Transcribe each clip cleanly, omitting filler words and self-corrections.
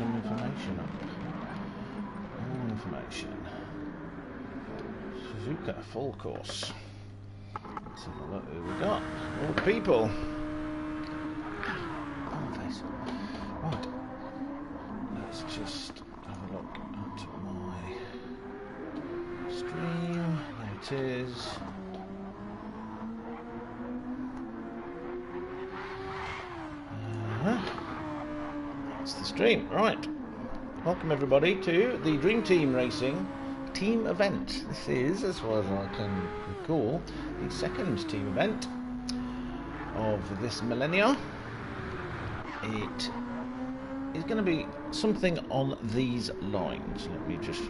some information up. All information. Suzuka full course. Let's have a look who we got. All the people. Face. Right. Let's just have a look at my stream. There it is. That's the stream. Right. Welcome everybody to the Dream Team Racing team event. This is, as far as I can recall, the second team event of this millennia. It is going to be something on these lines. Let me just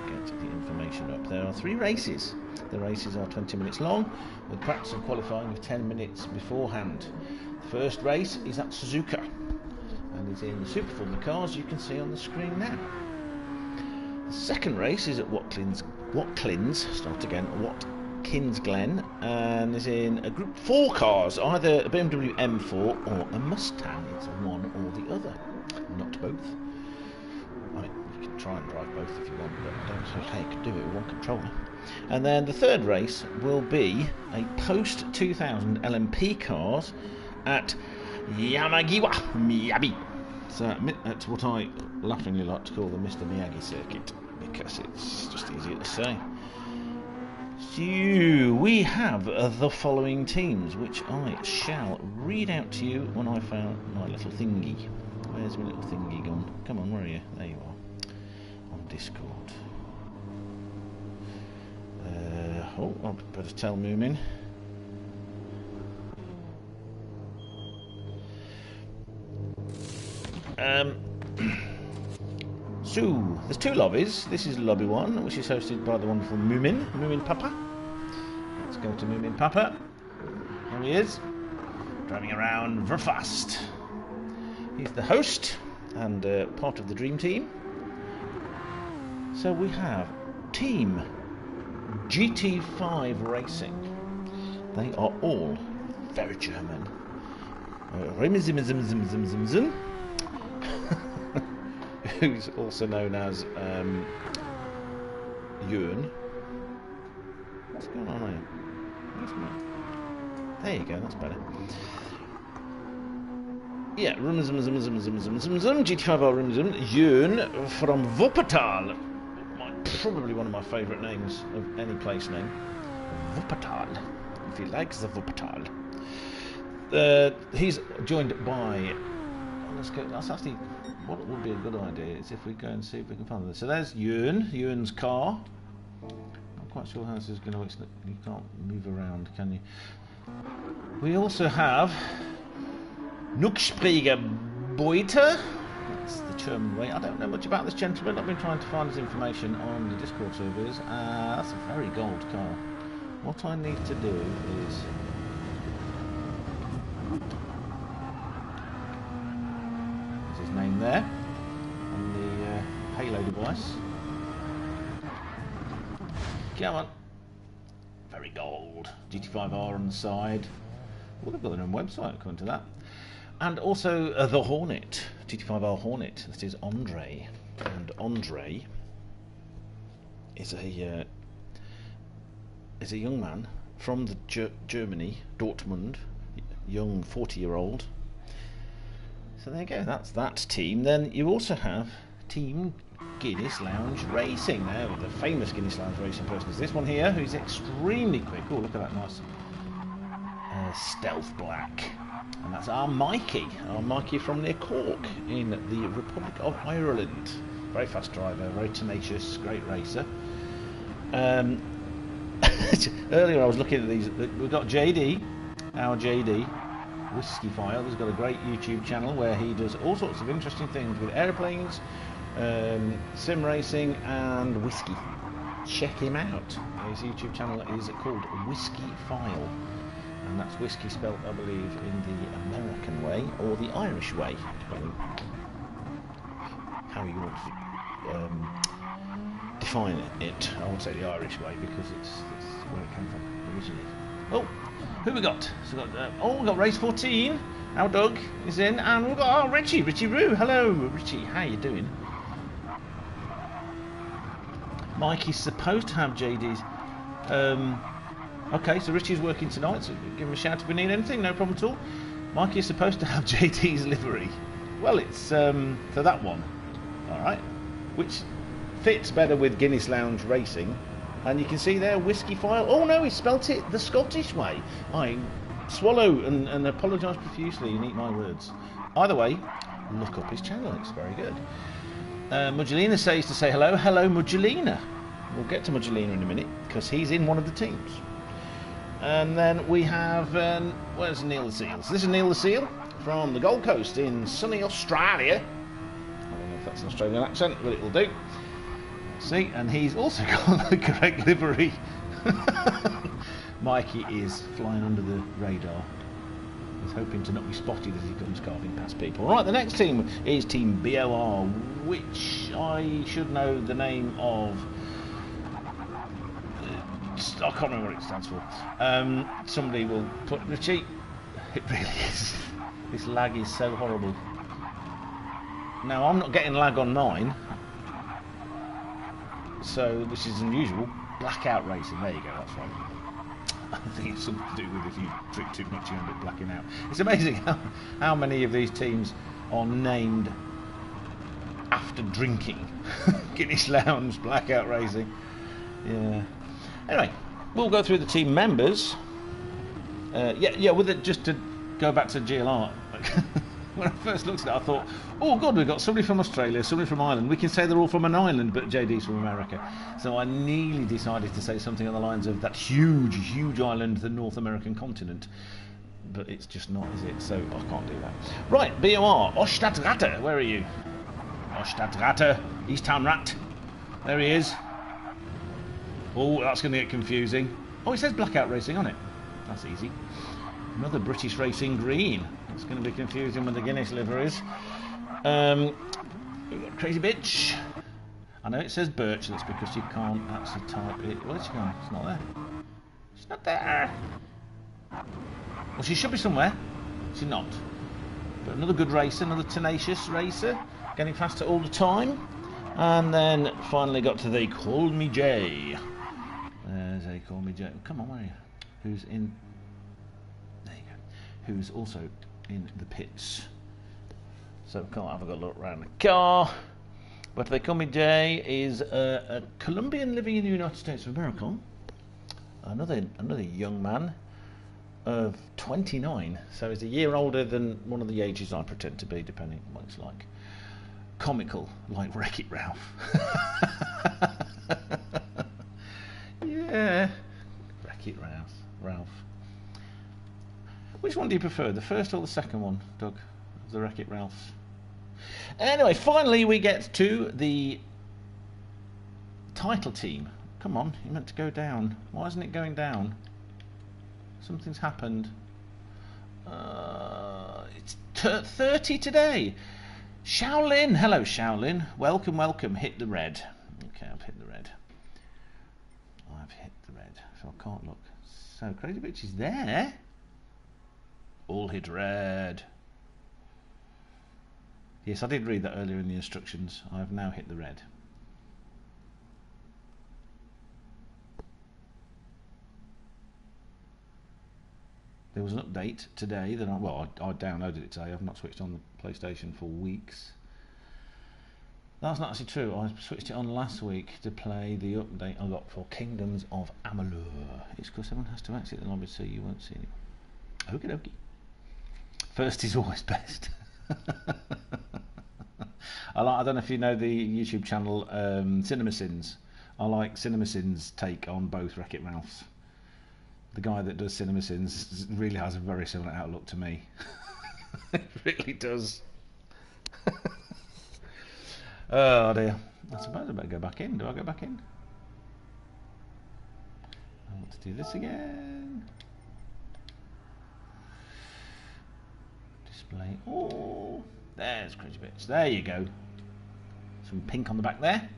get the information up. There are 3 races. The races are 20 minutes long, with practice and qualifying of 10 minutes beforehand. The first race is at Suzuka, and is in the Superformer cars you can see on the screen now. The second race is at Watkins Glen, and is in a Group 4 cars, either a BMW M4 or a Mustang. It's one or the other, not both. I mean, you can try and drive both if you want, but I don't think how you can do it with one controller. And then the third race will be a post-2000 LMP cars at Yamagiwa Miyabi. So that's what I laughingly like to call the Mr. Miyagi circuit, because it's just easier to say. So we have the following teams, which I shall read out to you when I found my little thingy. Where's my little thingy gone? Come on, where are you? There you are. On Discord. I'll better tell Moomin. So, there's 2 lobbies. This is lobby 1, which is hosted by the wonderful Moomin Papa. Let's go to Moomin Papa. Here he is, driving around very fast. He's the host and part of the Dream Team. So we have Team GT5 Racing. They are all very German. Who's also known as Ewan. What's going on here? There you go, that's better. Yeah, GT5R Ewan from Wuppertal. Probably one of my favourite names of any place name. Wuppertal. If he likes the Wuppertal. He's joined by... let's go. That's actually what would be a good idea is if we go and see if we can find this. So there's Ewan's car. Not quite sure how this is going to work. You can't move around, can you? We also have Nuckspreger Beute. That's the German way. I don't know much about this gentleman. I've been trying to find his information on the Discord servers. That's a very gold car. What I need to do is... name there on the Halo device. Come on. Very gold. GT5R on the side. Well, they've got their own website according to that. And also the Hornet. GT5R Hornet. That is Andre. And Andre is a young man from the Germany, Dortmund. Young 40-year-old. So there you go, that's that team. Then you also have Team Guinness Lounge Racing. Now, the famous Guinness Lounge Racing person is this one here, who's extremely quick. Oh, look at that nice stealth black. And that's our Mikey from near Cork in the Republic of Ireland. Very fast driver, very tenacious, great racer. Earlier I was looking at these. We've got JD, our JD. Whiskey File. He's got a great YouTube channel where he does all sorts of interesting things with airplanes, sim racing and whiskey. Check him out. His YouTube channel is called Whiskey File, and that's whiskey spelt, I believe, in the American way or the Irish way, depending how you want to define it. I won't say the Irish way because it's where it came from originally. Oh, who we got? So we got we got race 14. Our Doug is in, and we've got Richie Roo. Hello, Richie. How you doing? Mikey's supposed to have JD's. Okay, so Richie's working tonight, so give him a shout if we need anything, no problem at all. Mikey is supposed to have JD's livery. Well, it's for that one, alright, which fits better with Guinness Lounge Racing. And you can see there, Whiskey File. Oh no, he spelt it the Scottish way. I swallow and apologise profusely and eat my words. Either way, look up his channel, it's very good. Mudgelina says to say hello. Hello, Mudgelina. We'll get to Mudgelina in a minute, because he's in one of the teams. And then we have, where's Neil the Seal? So this is Neil the Seal from the Gold Coast in sunny Australia. I don't know if that's an Australian accent, but it will do. See, and he's also got the correct livery. Mikey is flying under the radar. He's hoping to not be spotted as he comes carving past people. Right, the next team is Team BOR, which I should know the name of. I can't remember what it stands for. Somebody will put Richie. It really is. This lag is so horrible. Now, I'm not getting lag on mine. So this is unusual. Blackout racing. There you go. That's right. I think it's something to do with if you drink too much, you end up blacking out. It's amazing how many of these teams are named after drinking. Guinness Lounge, Blackout Racing. Yeah. Anyway, we'll go through the team members. With it, just to go back to GLR. When I first looked at it, I thought, oh good, we've got somebody from Australia, somebody from Ireland. We can say they're all from an island, but JD's from America. So I nearly decided to say something on the lines of that huge, huge island, the North American continent. But it's just not, is it? So I can't do that. Right, BOR, Ostadtratte, where are you? Ostadtratte, East Town Rat. There he is. Oh, that's going to get confusing. Oh, it says Blackout Racing on it. That's easy. Another British Racing Green. It's going to be confusing with the Guinness liveries. We've got Crazy Bitch. I know it says Birch, that's because you can't actually type it. Where's she gone? It's not there. She's not there. Well, she should be somewhere. She's not. But another good racer, another tenacious racer. Getting faster all the time. And then finally got to They Call Me Jay. There's They Call Me Jay. Come on, where are you? Who's in... There you go. Who's also in the pits. So can't have a good look around the car. But They Call Me Jay is a Colombian living in the United States of America. Another young man of 29. So he's a year older than one of the ages I pretend to be, depending on what it's like. Comical, like Wreck-It Ralph. Yeah, Wreck-It Ralph. Which one do you prefer, the first or the second one, Doug, of the Wreck-It Ralphs? Anyway, finally we get to the title team. Come on, you meant to go down. Why isn't it going down? Something's happened. It's 30 today. Shaolin, hello Shaolin. Welcome, welcome. Hit the red. Okay, I've hit the red. I've hit the red, so I can't look. So Crazy Bitch is there. All hit red. Yes, I did read that earlier in the instructions. I've now hit the red. There was an update today that I downloaded it today. I've not switched on the PlayStation for weeks. That's not actually true. I switched it on last week to play the update I got for Kingdoms of Amalur. It's because someone has to exit the lobby so you won't see it. Okie dokie. First is always best. I don't know if you know the YouTube channel Cinema Sins. I like Cinema Sins' take on both Wreck-It Ralphs. The guy that does Cinema Sins really has a very similar outlook to me. It really does. Oh dear. I suppose I better go back in. Do I go back in? I want to do this again. Display. Oh, there's Crazy Bits. There you go. Some pink on the back there.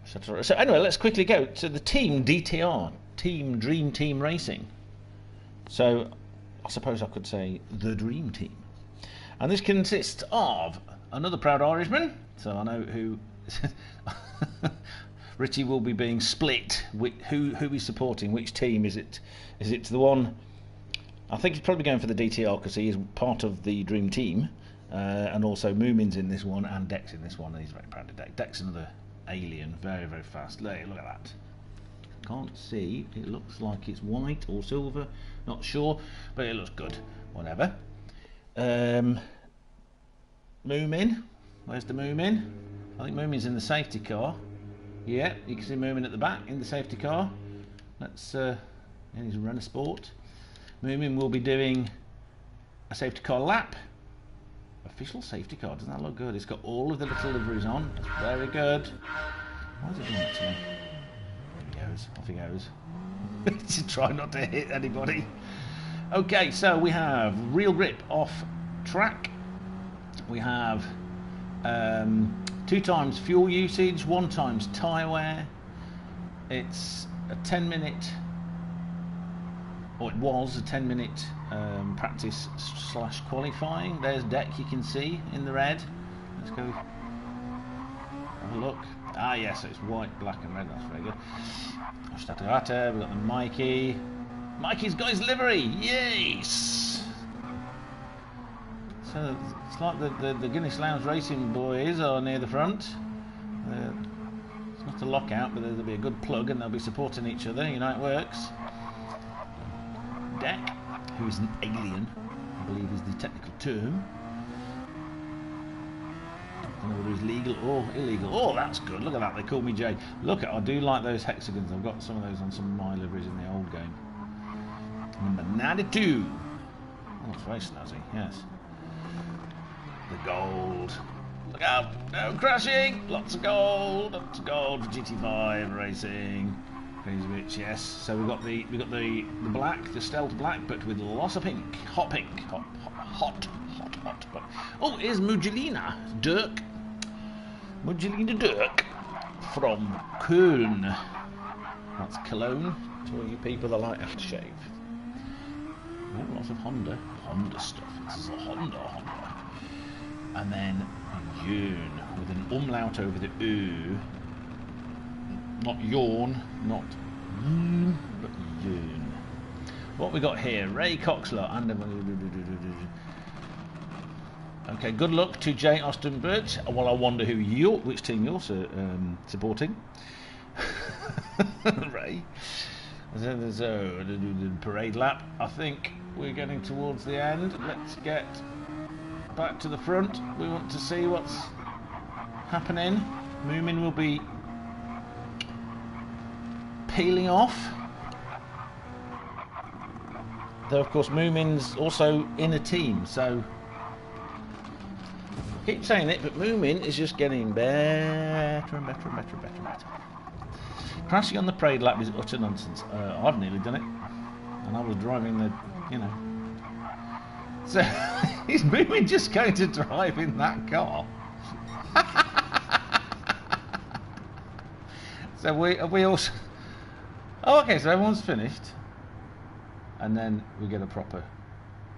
So anyway, let's quickly go to the team DTR Team Dream Team Racing. So I suppose I could say the dream team. And this consists of another proud Irishman, so I know who Richie will be being split. Who he's supporting, which team is it? Is it the one? I think he's probably going for the DTR because he is part of the dream team, and also Moomin's in this one and Deck's in this one, and he's very proud of Deck. Deck's another alien, very very fast. Look at that. Can't see. It looks like it's white or silver. Not sure, but it looks good. Whatever. Moomin. Where's the Moomin? I think Moomin's in the safety car. Yeah, you can see Moomin at the back in the safety car. Let's. And he's a runner sport. Moomin will be doing a safety car lap. Official safety car. Doesn't that look good? It's got all of the little liveries on. That's very good. Why is it doing that to me? Off he goes. To try not to hit anybody. Okay, so we have real grip off track. We have 2 times fuel usage, 1 times tyre wear. It's a 10-minute, or it was a 10-minute practice / qualifying. There's Deck, you can see in the red. Let's go have a look. Ah yes, so it's white, black and red, that's very good. We've got the Mikey. Mikey's got his livery, yes! So it's like the Guinness Lounge Racing boys are near the front. It's not a lockout, but there'll be a good plug and they'll be supporting each other, you know it works. Deck, who is an alien, I believe is the technical term. I don't know whether it's legal or illegal. Oh, that's good. Look at that. They call me Jay. Look, I do like those hexagons. I've got some of those on some of my liveries in the old game. Number 92. Oh, it's very snazzy. Yes. The gold. Look out! No crashing. Lots of gold. Lots of gold for GT5 racing. Crazy bitch. Yes. So we've got the black, the stealth black, but with lots of pink. Hot pink. Hot. But, oh, here's Mugelina Dirk. Mugelina Dirk from Köln. That's Cologne to all you people that like aftershave. Oh, lots of Honda stuff. This is a Honda. And then Jön with an umlaut over the U. Not yawn, not Jön, but Jön. What we got here? Ray Coxler and okay, good luck to Jay Ostenbert. Well, I wonder which team you're supporting. Ray. So the parade lap. I think we're getting towards the end. Let's get back to the front. We want to see what's happening. Moomin will be peeling off. Though, of course, Moomin's also in a team, so I keep saying it, but Moomin is just getting better and better and better and better and better. Crashing on the parade lap is utter nonsense. I've nearly done it, and I was driving the, you know. So is Moomin just going to drive in that car? So we also. Oh, okay. So everyone's finished, and then we get a proper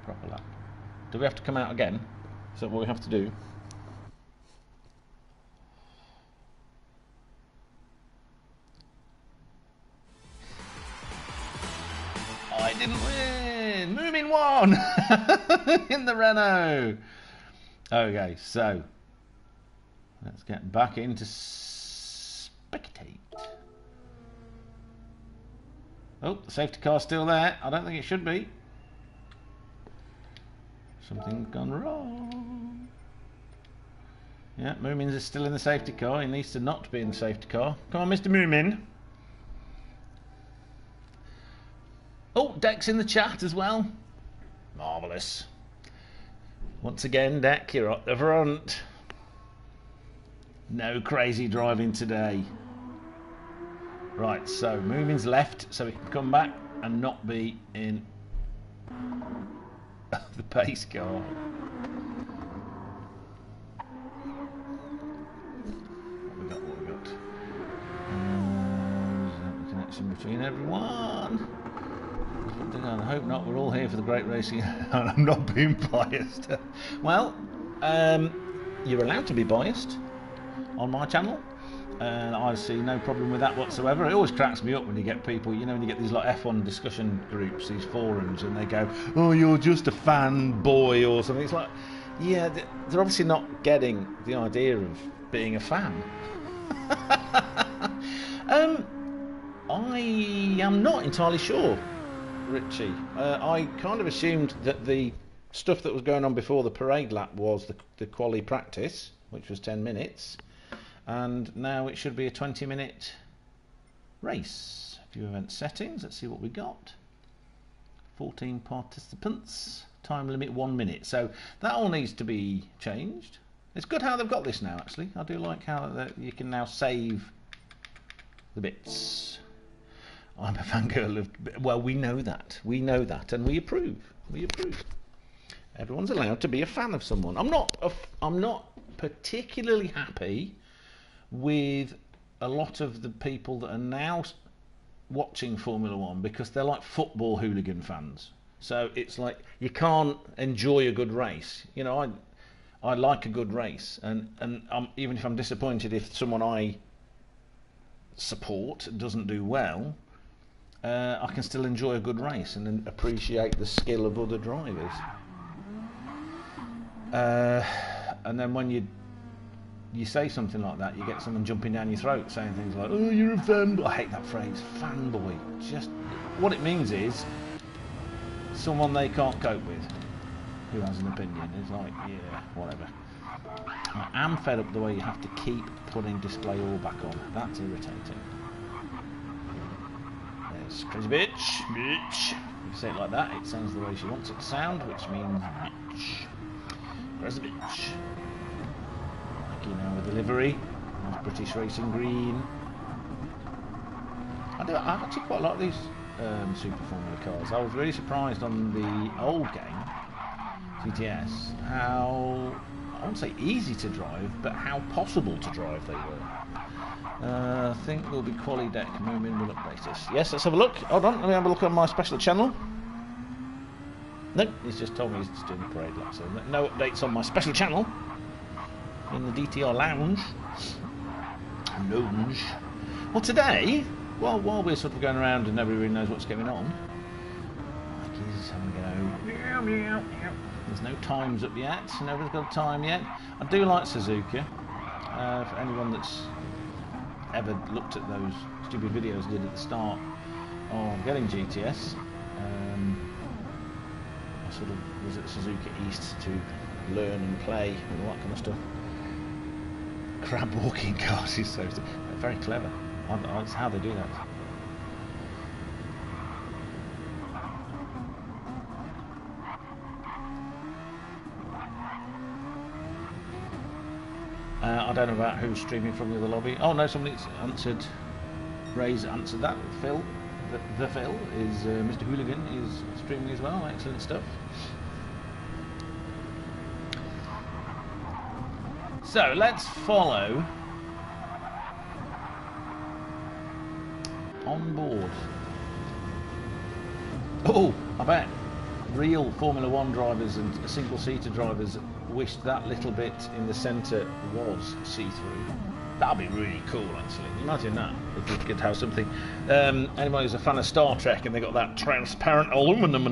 lap. Do we have to come out again? Is that what we have to do? I didn't win! Moomin won! In the Renault! Okay, so let's get back into spectate. Oh, the safety car's still there. I don't think it should be. Something's gone wrong. Yeah, Moomin's is still in the safety car. He needs to not be in the safety car. Come on, Mr. Moomin. Oh, Deck's in the chat as well. Marvellous. Once again, Deck, you're up the front. No crazy driving today. Right, so Moomin's left, so he can come back and not be in the pace car. What we got? Connection between everyone. I hope not. We're all here for the great racing. I'm not being biased. Well, you're allowed to be biased on my channel. I see no problem with that whatsoever. It always cracks me up when you get people, you know, when you get these like F1 discussion groups, these forums, and they go, "Oh, you're just a fanboy" or something. It's like, yeah, they're obviously not getting the idea of being a fan. I am not entirely sure, Richie. I kind of assumed that the stuff that was going on before the parade lap was the quali practice, which was 10 minutes. And now it should be a 20-minute race. View event settings, let's see what we got. 14 participants, time limit 1 minute. So that all needs to be changed. It's good how they've got this now, actually. I do like how you can now save the bits. I'm a fangirl of... Well, we know that, and we approve. We approve. Everyone's allowed to be a fan of someone. I'm not particularly happy with a lot of the people that are now watching Formula One because they're like football hooligan fans. So it's like you can't enjoy a good race. You know, I like a good race, and even if I'm disappointed if someone I support doesn't do well, I can still enjoy a good race and then appreciate the skill of other drivers. And then when you say something like that, you get someone jumping down your throat saying things like, "Oh, you're a fanboy." I hate that phrase, fanboy. Just what it means is someone they can't cope with, who has an opinion. It's like, yeah, whatever. I am fed up the way you have to keep putting display all back on. That's irritating. There's crazy bitch. If you say it like that, it sounds the way she wants it to sound, which means bitch. Crazy bitch. You know, with the livery, nice British racing green. I actually quite like these Super Formula cars. I was really surprised on the old game, GTS, how, I wouldn't say easy to drive, but how possible to drive they were. I think there'll be quali deck moving, will update us. Yes, let's have a look. Hold on, let me have a look on my special channel. Nope, he's just told me he's just doing the parade lap, so no updates on my special channel. In the DTR lounge. Well, today, while we're sort of going around and nobody really knows what's going on, Mikey's having a go. There's no times up yet. Nobody's got a time yet. I do like Suzuka. For anyone that's ever looked at those stupid videos I did at the start of getting GTS, I sort of was at Suzuka East to learn and play and all that kind of stuff. Crab walking cars is so very clever. It's how they do that. I don't know about who's streaming from the other lobby. Oh no, somebody's answered. Ray's answered that. Phil, the Phil is Mr. Hooligan is streaming as well. Excellent stuff. So let's follow on board. Oh, I bet real Formula One drivers and single-seater drivers wished that little bit in the centre was see-through. That'd be really cool, actually. Imagine that, if we could have something. Anyone who's a fan of Star Trek and they got that transparent aluminium,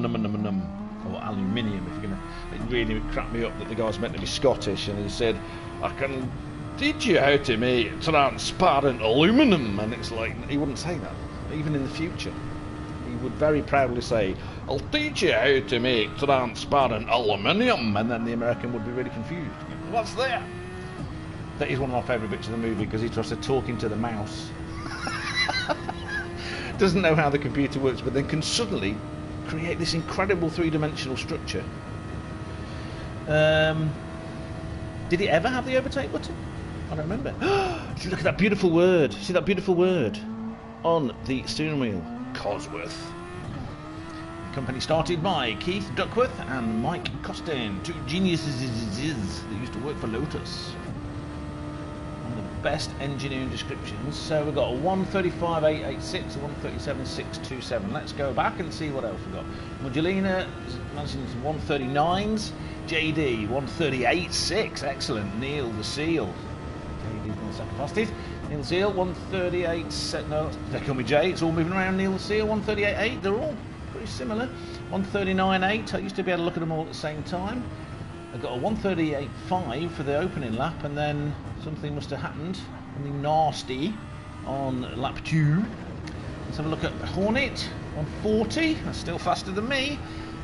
or aluminium, if you're gonna. It really cracked me up that the guy's meant to be Scottish, and he said, "I can teach you how to make transparent aluminium," and it's like he wouldn't say that, even in the future. He would very proudly say, "I'll teach you how to make transparent aluminium," and then the American would be really confused. What's that? That is one of my favourite bits of the movie because he tries to talk into the mouse. Doesn't know how the computer works, but then can suddenly create this incredible three-dimensional structure. Did it ever have the overtake button? I don't remember. Look at that beautiful word. See that beautiful word on the steering wheel? Cosworth. The company started by Keith Duckworth and Mike Costain, two geniuses that used to work for Lotus. One of the best engineering descriptions. So we've got a 135.886, a 137.627. Let's go back and see what else we've got. Muggelina mentioned 139s. JD 138.6. Excellent. Neil the Seal. JD's been the second fastest. Neil the Seal 138. No, they call me Jay. It's all moving around. Neil the Seal 138.8. They're all pretty similar. 139.8. I used to be able to look at them all at the same time. I got a 138.5 for the opening lap, and then something must have happened, something nasty on lap 2. Let's have a look at Hornet, 140, that's still faster than me.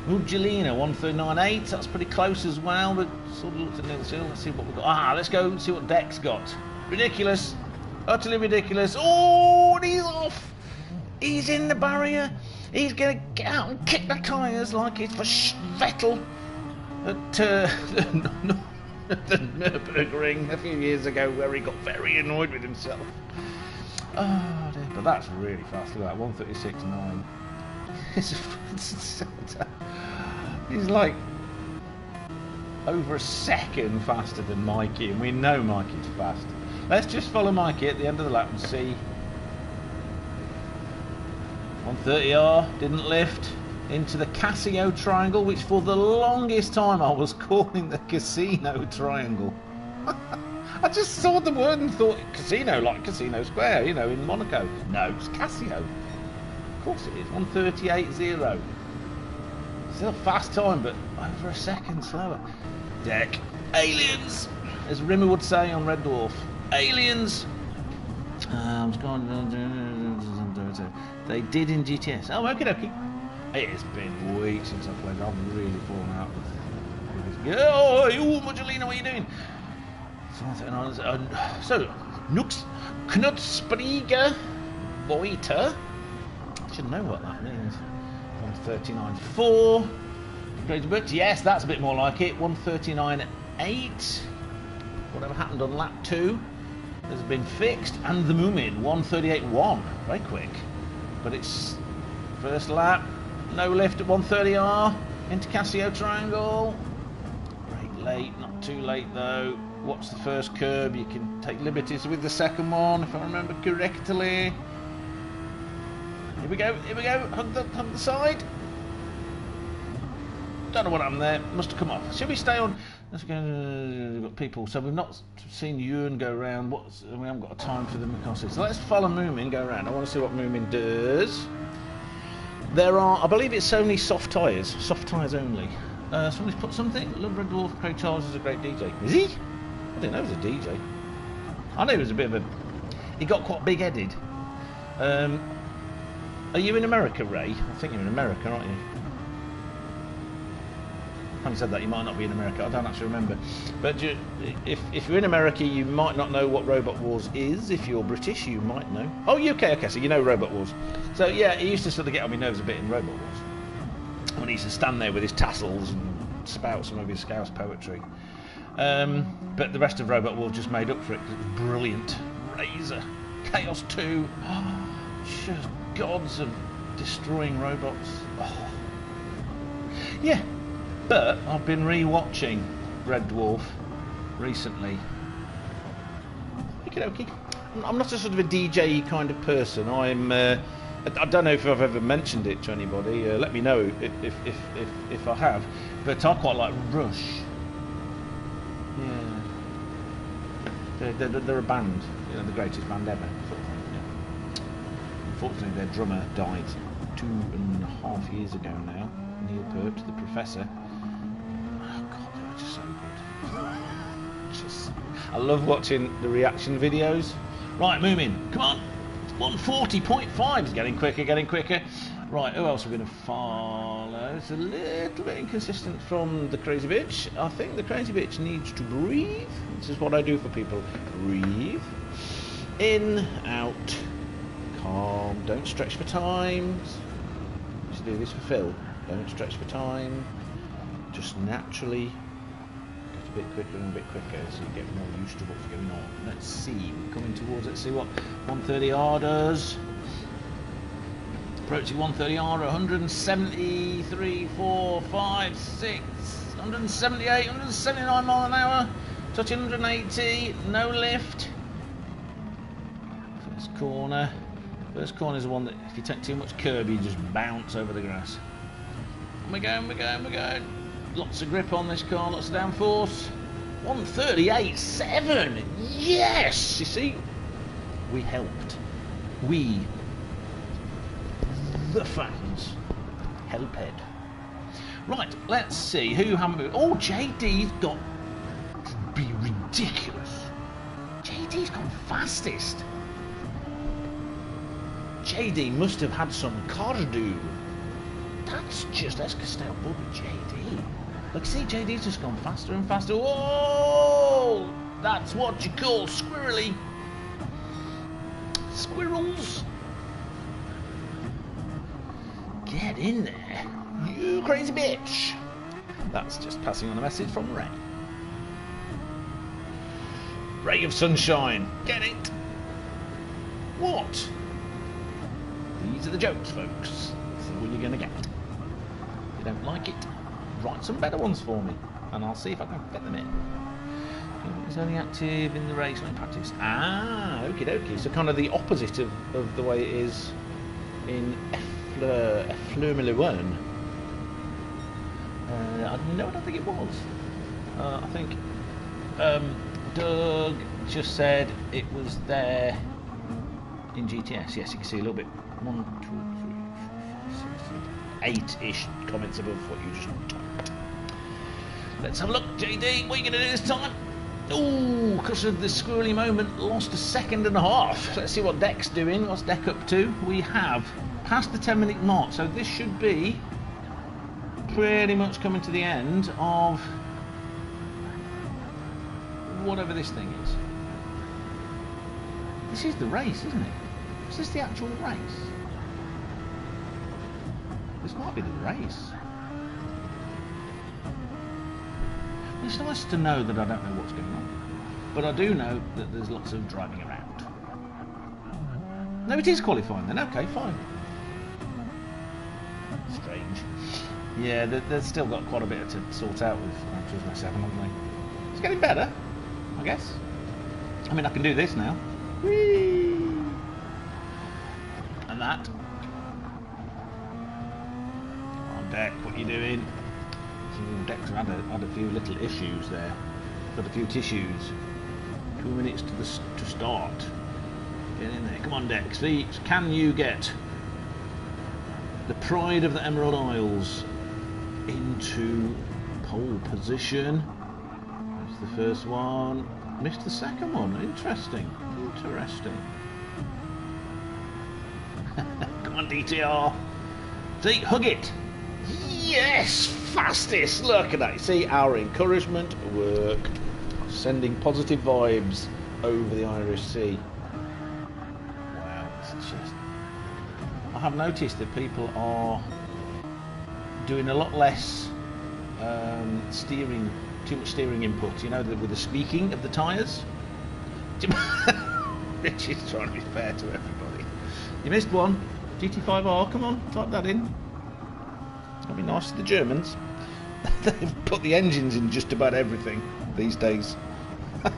Muggelina, 139.8, that's pretty close as well, but sort of looked at Neil Seal. Let's see what we've got. Let's go and see what Deck's got. Ridiculous, utterly ridiculous. Oh, and he's off. He's in the barrier. He's going to get out and kick the tyres like it's for Vettel at the Nürburgring a few years ago, where he got very annoyed with himself. Oh dear, but that's really fast. Look at that, 136.9. He's like over a second faster than Mikey, and we know Mikey's fast. Let's just follow Mikey at the end of the lap and see. 130R, didn't lift. Into the Casio triangle, which for the longest time I was calling the Casino triangle. I just saw the word and thought casino, like Casino Square, you know, in Monaco. No, it's Casio. Of course it is. 138.0. Still a fast time, but over a second slower. Deck. Aliens! As Rimmer would say on Red Dwarf. Aliens! They did in GTS. Oh, okie dokie. It has been weeks since I played. I've really fallen out with Oh, Muggelina, what are you doing? So, Nux Knutspriger Boiter. I should know what that means. 139.4. Crazy Books. Yes, that's a bit more like it. 139.8. Whatever happened on lap 2 has been fixed. And the Moomin, 138.1. Very quick. But it's first lap. No lift at 130R into Casio triangle. Great late, not too late though. What's the first curb? You can take liberties with the second one, if I remember correctly. Here we go, here we go. Hug the side. Don't know what happened there. Must have come off. Should we stay on? Let's go. We've got people. So we've not seen Ewan go around. We haven't got a time for the Mikasa. So let's follow Moomin, go around. I want to see what Moomin does. There are, I believe it's only soft tyres only. Somebody's put something. Love Red Dwarf, Craig Charles is a great DJ. Is he? I didn't know he was a DJ. I know he was a bit of a... He got quite big-headed. Are you in America, Ray? I think you're in America, aren't you? Having said that, you might not be in America. I don't actually remember. But if you're in America, you might not know what Robot Wars is. If you're British, you might know. Oh, UK, okay, so you know Robot Wars. So yeah, he used to sort of get on my nerves a bit in Robot Wars. When he used to stand there with his tassels and spout some of his Scouse poetry. But the rest of Robot Wars just made up for it because it was brilliant. Razor, Chaos 2, just gods of destroying robots. Oh. Yeah. But I've been re-watching Red Dwarf recently. Okie dokie. I'm not a sort of a DJ kind of person. I don't know if I've ever mentioned it to anybody. Let me know if I have. But I quite like Rush. Yeah. They're a band. You know, the greatest band ever. Sort of thing, yeah. Unfortunately, their drummer died 2.5 years ago now. Neil Peart, the Professor. So good. I love watching the reaction videos. Right, Moomin, come on. 140.5 is getting quicker. Right, who else are we going to follow? It's a little bit inconsistent from the Crazy Bitch. I think the Crazy Bitch needs to breathe. This is what I do for people. Breathe. In, out. Calm. Don't stretch for time. Just do this for Phil. Don't stretch for time. Just naturally get a bit quicker and a bit quicker so you get more used to what's going on. Let's see, we're coming towards, let's see what 130R does. Approaching 130R, 173, 4, 5, 6, 178, 179 mile an hour, touching 180, no lift. corner. First corner is the one that if you take too much curb, you just bounce over the grass. And we're going, we're going, we're going. Lots of grip on this car, lots of downforce. 138.7. Yes! You see, we helped. We, the fans, helped. Right, let's see who haven't moved. Oh, JD's got to be ridiculous. JD's gone fastest. JD must have had some cardio. That's just, let's stay on board with JD. Look, see, JD's just gone faster and faster. Whoa! That's what you call squirrely. Squirrels. Get in there, you crazy bitch. That's just passing on a message from Ray. Ray of sunshine. Get it? What? These are the jokes, folks. This is what you're going to get. If you don't like it, write some better ones for me, and I'll see if I can fit them in. It's only active in the race, not in practice. Ah, okie dokie. So kind of the opposite of the way it is in Formula 1. No, I don't think it was. I think Doug just said it was there in GTS. Yes, you can see a little bit. 1, 2, 3, 4, 5, 6, 7, 8-ish comments above what you just typed. Let's have a look, JD. What are you going to do this time? Oh, because of the squirrely moment, lost a second and a half. Let's see what Deck's doing. What's Deck up to? We have passed the 10-minute mark, so this should be pretty much coming to the end of whatever this thing is. This is the race, isn't it? Is this the actual race? This might be the race. It's nice to know that I don't know what's going on, but I do know that there's lots of driving around. No, it is qualifying then. Okay, fine. Strange. Yeah, they've still got quite a bit to sort out with Turismo 7, haven't they? It's getting better, I guess. I mean, I can do this now. Whee! And that. On Deck, what are you doing? Deck's had a few little issues there. Got a few tissues. 2 minutes to start. Get in there. Come on, Deck. See, can you get the pride of the Emerald Isles into pole position? That's the first one. Missed the second one. Interesting. Interesting. Come on, DTR. See, hug it. Yes, fastest. Look at that. See, our encouragement worked. Sending positive vibes over the Irish Sea. Wow, it's just... I have noticed that people are doing a lot less steering, too much steering input, you know, with the squeaking of the tyres. Rich is trying to be fair to everybody. You missed one. GT5R, come on, type that in. That'll be nice to the Germans. They've put the engines in just about everything these days. So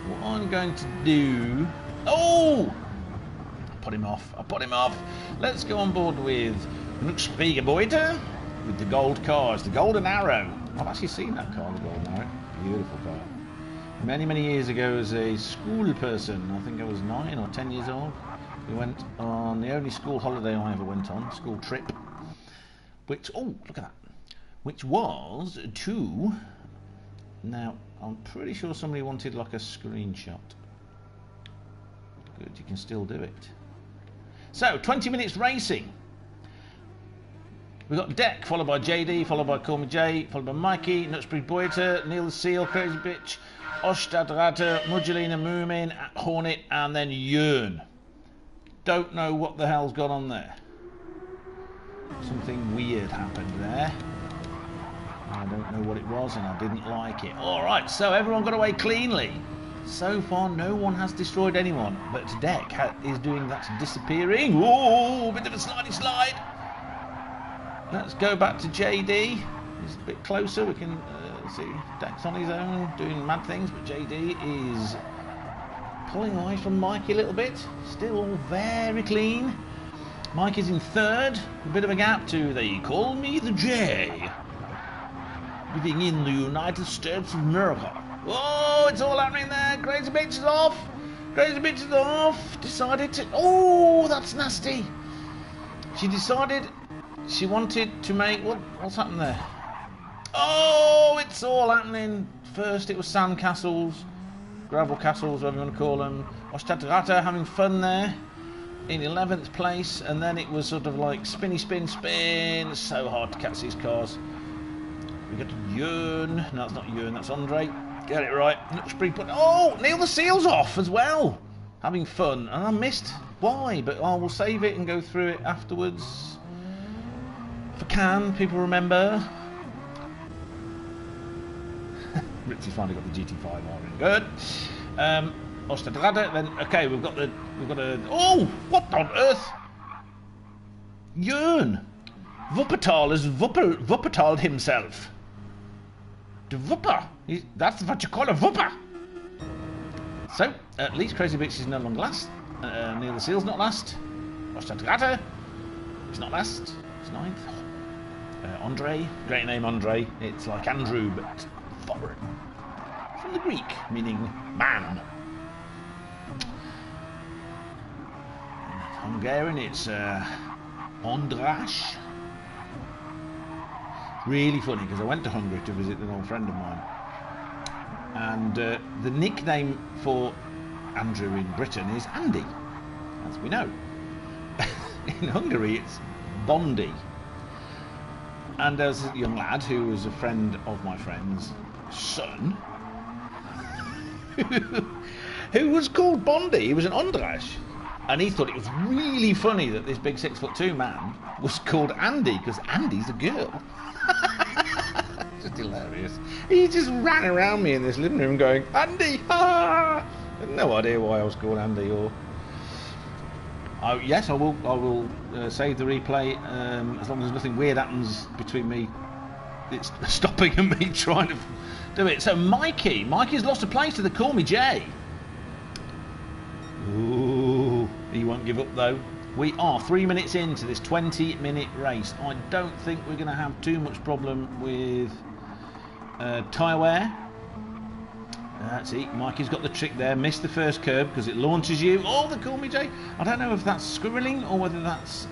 what I'm going to do... Oh! I put him off. Let's go on board with Unpro-Am with the gold cars, the Golden Arrow. I've actually seen that car, the Golden Arrow. Beautiful car. Many, many years ago as a school person, I think I was 9 or 10 years old, we went on the only school holiday I ever went on, school trip, which, oh, look at that, which was to, now, I'm pretty sure somebody wanted like a screenshot. Good, you can still do it. So, 20 minutes racing. We've got Deck, followed by JD, followed by Call Me J, followed by Mikey, Nutsbury Neil the Seal, Crazy Bitch, Ostadrater, Mudgelina Moomin, Hornet, and then Yearn. Don't know what the hell's gone on there. Something weird happened there. I don't know what it was and I didn't like it. Alright, so everyone got away cleanly. So far no one has destroyed anyone, but Deck is doing that disappearing. Whoa, bit of a slidey slide. Let's go back to JD. He's a bit closer. We can see Dex on his own doing mad things, but JD is pulling away from Mikey a little bit. Still very clean. Mike is in third. A bit of a gap to They Call Me the J. Living in the United States of America. Oh, it's all happening there. Crazy bitch is off. Crazy bitch is off. Decided to... Oh, that's nasty. She decided she wanted to make... What's happened there? Oh, it's all happening. First it was sand castles, gravel castles, whatever you want to call them. Ostatrata having fun there in 11th place, and then it was sort of like spinny spin spin. It's so hard to catch these cars. We got Jörn. No, that's not Jörn, that's Andre. Get it right. Oh, Neil the Seal's off as well. Having fun. And I missed why, but I will save it and go through it afterwards. If I can, people remember. Ritzy's finally got the GT5 on. Good. Ostadrada, then okay, we've got a oh, what on earth? Jörn. Wuppertal has Wuppertaled himself. The Wupper. That's what you call a Wupper. So, at least Crazy Bitch is no longer last. Neil the Seal's not last. Ostadrada is not last. It's 9th. Andre. Great name, Andre. It's like Andrew, but foreign. From the Greek, meaning man. In Hungarian, it's András. Really funny because I went to Hungary to visit an old friend of mine, and the nickname for Andrew in Britain is Andy, as we know. In Hungary it's Bondi, and there's a young lad who was a friend of my friend's son who was called Bondi. He was an András, and he thought it was really funny that this big 6'2" man was called Andy because Andy's a girl. Just hilarious. He just ran around me in this living room going, Andy! Ah! I had no idea why I was called Andy. Or yes, I will save the replay as long as nothing weird happens between me. It's stopping and me trying to do it. So Mikey's lost a place to the Call Me Jay. Ooh, he won't give up though. We are 3 minutes into this 20-minute race. I don't think we're going to have too much problem with tyre wear. See, Mikey's got the trick there. Missed the first curb because it launches you. Oh, the Call Me Jay. I don't know if that's squirreling or whether that's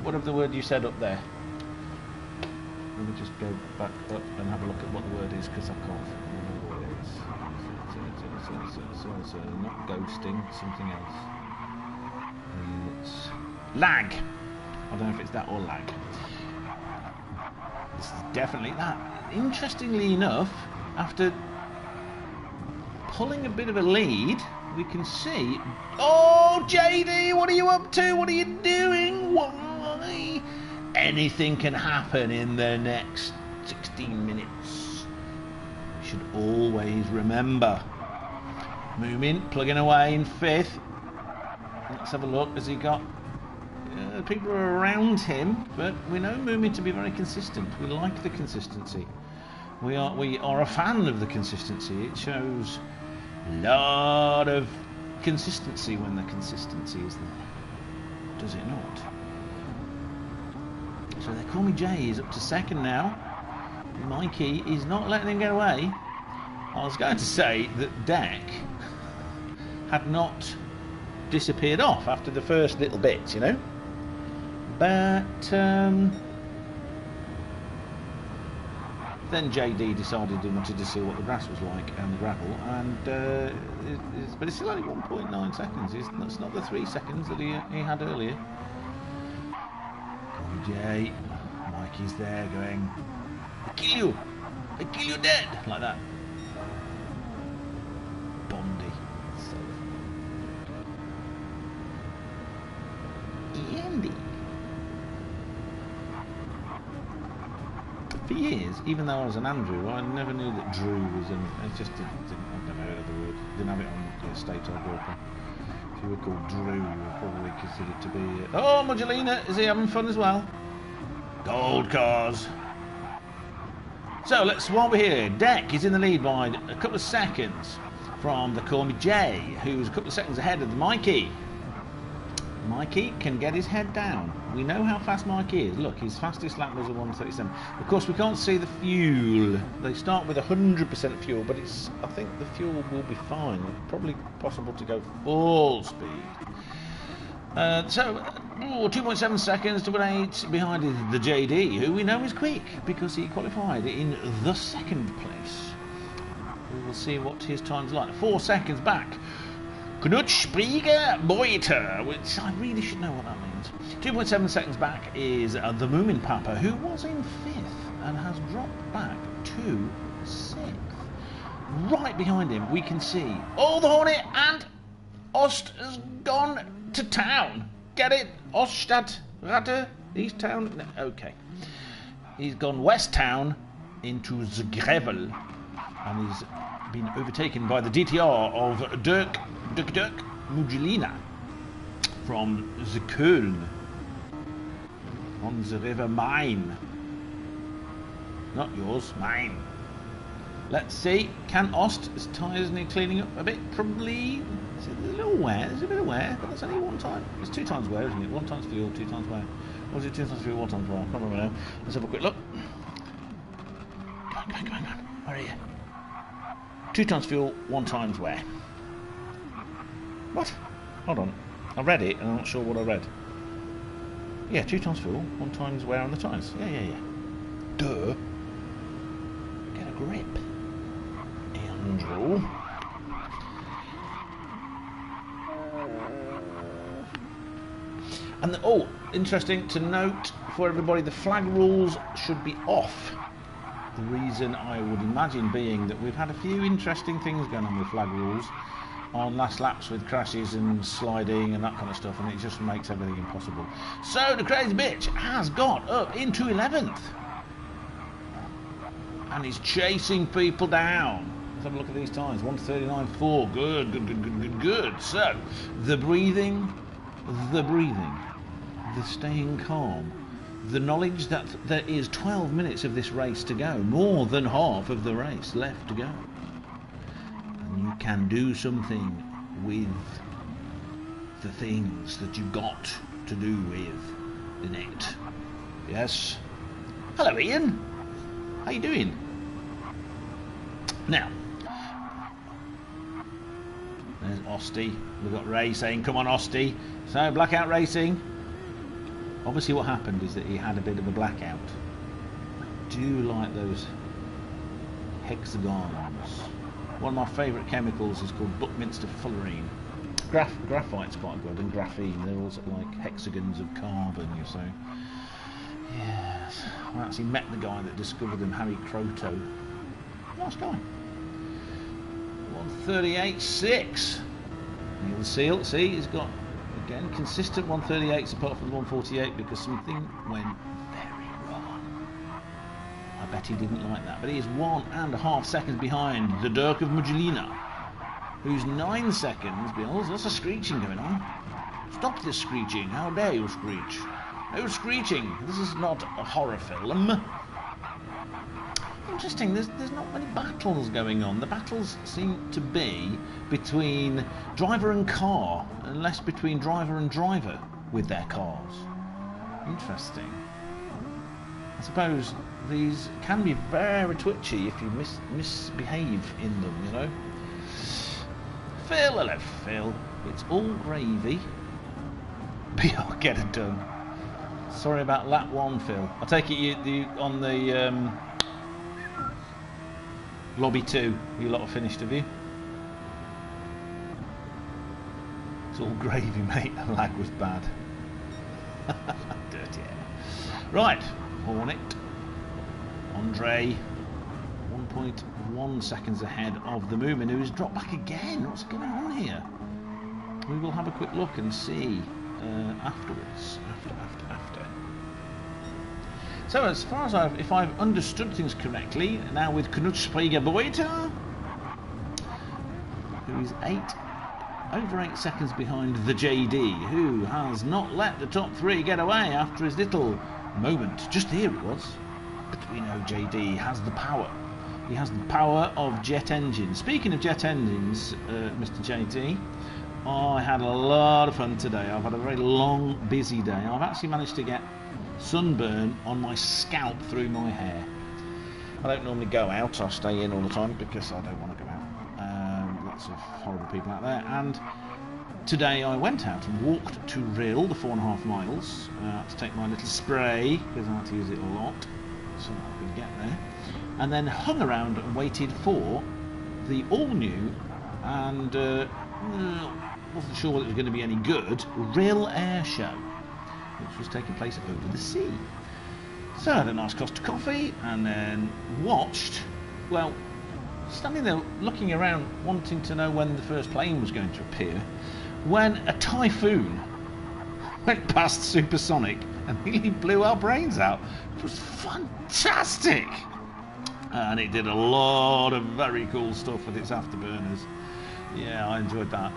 whatever the word you said up there. Let me just go back up and have a look at what the word is because I can't remember what it is. Not ghosting, something else. It's lag. I don't know if it's that or lag. This is definitely that. Interestingly enough, after pulling a bit of a lead, we can see... Oh, JD, what are you up to? What are you doing? Why? Anything can happen in the next 16 minutes. You should always remember. Moomin plugging away in 5th. Let's have a look. Has he got... people are around him, but we know Moomin to be very consistent. We like the consistency. We are a fan of the consistency. It shows a lot of consistency when the consistency is there. Does it not? So They Call Me Jay is up to 2nd now. Mikey is not letting him get away. I was going to say that Deck had not disappeared off after the first little bit, you know, but then JD decided he wanted to see what the grass was like and the gravel, and but it's still only 1.9 seconds. That's not the 3 seconds that he had earlier. Jay, Mikey's there going, I kill you dead, like that. Bondi. Andy. For years, even though I was an Andrew, I never knew that Drew was an... I just didn't I've never heard of the word. Didn't have it on the estate I grew up on. If you were called Drew, you were probably considered to be... Oh, Modulina, is he having fun as well? Gold cars. So while we're here, Deck is in the lead by a couple of seconds from the Call Me Jay, who's a couple of seconds ahead of the Mikey. Mikey can get his head down. We know how fast Mikey is. Look, his fastest lap was a 1:37. Of course, we can't see the fuel. They start with 100% fuel, but I think the fuel will be fine. Probably possible to go full speed. 2.7 seconds to 1:08 behind the JD, who we know is quick because he qualified in the second place. We will see what his time's like. 4 seconds back. Knutschbrieger-Beuter, which I really should know what that means. 2.7 seconds back is the Moomin Papa, who was in 5th and has dropped back to 6th. Right behind him, we can see the Hornet, and Ost has gone to town. Get it? Oststadt, Ratte, East Town? No, okay. He's gone West Town into the Gravel, and he's been overtaken by the DTR of Dirk Mugelina from the Köln on the river Main. Not yours, mine. Let's see. Can Ost, his tyres need cleaning up a bit? Probably. It's a little wear. There's a bit of wear, but that's only 1 time. It's 2 times wear, isn't it? 1 times fuel, 2 times wear. Or is it 2 times fuel, 1 times wear? I can't remember now. Let's have a quick look. Come on. Where are you? 2 times fuel, 1 times wear. What? Hold on. I read it and I'm not sure what I read. Yeah, 2 times fuel, 1 times wear on the tyres. Yeah. Duh. Get a grip. Andrew. And interesting to note for everybody, the flag rules should be off. The reason I would imagine being that we've had a few interesting things going on with flag rules on last laps with crashes and sliding and that kind of stuff, and it just makes everything impossible. So the crazy bitch has got up into 11th and he's chasing people down. Let's have a look at these times. 1:39.4. Good. So the breathing, the staying calm, the knowledge that there is 12 minutes of this race to go, more than half of the race left to go. And you can do something with the things that you've got to do with in it. Yes. Hello, Ian. How you doing? Now, there's Osty. We've got Ray saying, come on, Osty. So, Blackout Racing. Obviously what happened is that he had a bit of a blackout. I do like those hexagons. One of my favourite chemicals is called Buckminster fullerene. Graphite's quite good, and graphene. They're all sort of like hexagons of carbon, you see. Yes. I actually met the guy that discovered them, Harry Croto. Nice guy. 1:38.6. Neil Seal, see, he's got, again, consistent 1:38s apart from the 1:48 because something went very wrong. I bet he didn't like that. But he is 1.5 seconds behind the Dirk of Mugelina, who's 9 seconds behind. Oh, lots of screeching going on. Stop this screeching. How dare you screech? No screeching. This is not a horror film. Interesting, there's not many battles going on. The battles seem to be between driver and car, and less between driver and driver with their cars. Interesting. I suppose these can be very twitchy if you misbehave in them, you know. Phil, hello Phil. It's all gravy. But I'll get it done. Sorry about lap 1, Phil. I take it you on the lobby 2, you lot have finished, have you? It's all gravy, mate. The lag was bad. Dirty air. Right, Hornet. Andre, 1.1 seconds ahead of the Moomin, who has dropped back again. What's going on here? We will have a quick look and see afterwards. After. So as far as if I've understood things correctly, now with Knutschbrieger-Beuter, who is over 8 seconds behind the JD, who has not let the top 3 get away after his little moment. Just here it was. But we know JD has the power. He has the power of jet engines. Speaking of jet engines, Mr. JD, I had a lot of fun today. I've had a very long, busy day. I've actually managed to get sunburn on my scalp through my hair. I don't normally go out. I stay in all the time because I don't want to go out. Lots of horrible people out there. And today I went out and walked to Rill, the 4.5 miles, to take my little spray because I like to use it a lot so I can get there. And then hung around and waited for the all-new and wasn't sure whether it was going to be any good Rill Air Show, which was taking place over the sea. So I had a nice Costa coffee and then watched, well, standing there looking around wanting to know when the first plane was going to appear, when a typhoon went past supersonic and nearly blew our brains out. It was fantastic! And it did a lot of very cool stuff with its afterburners. Yeah, I enjoyed that.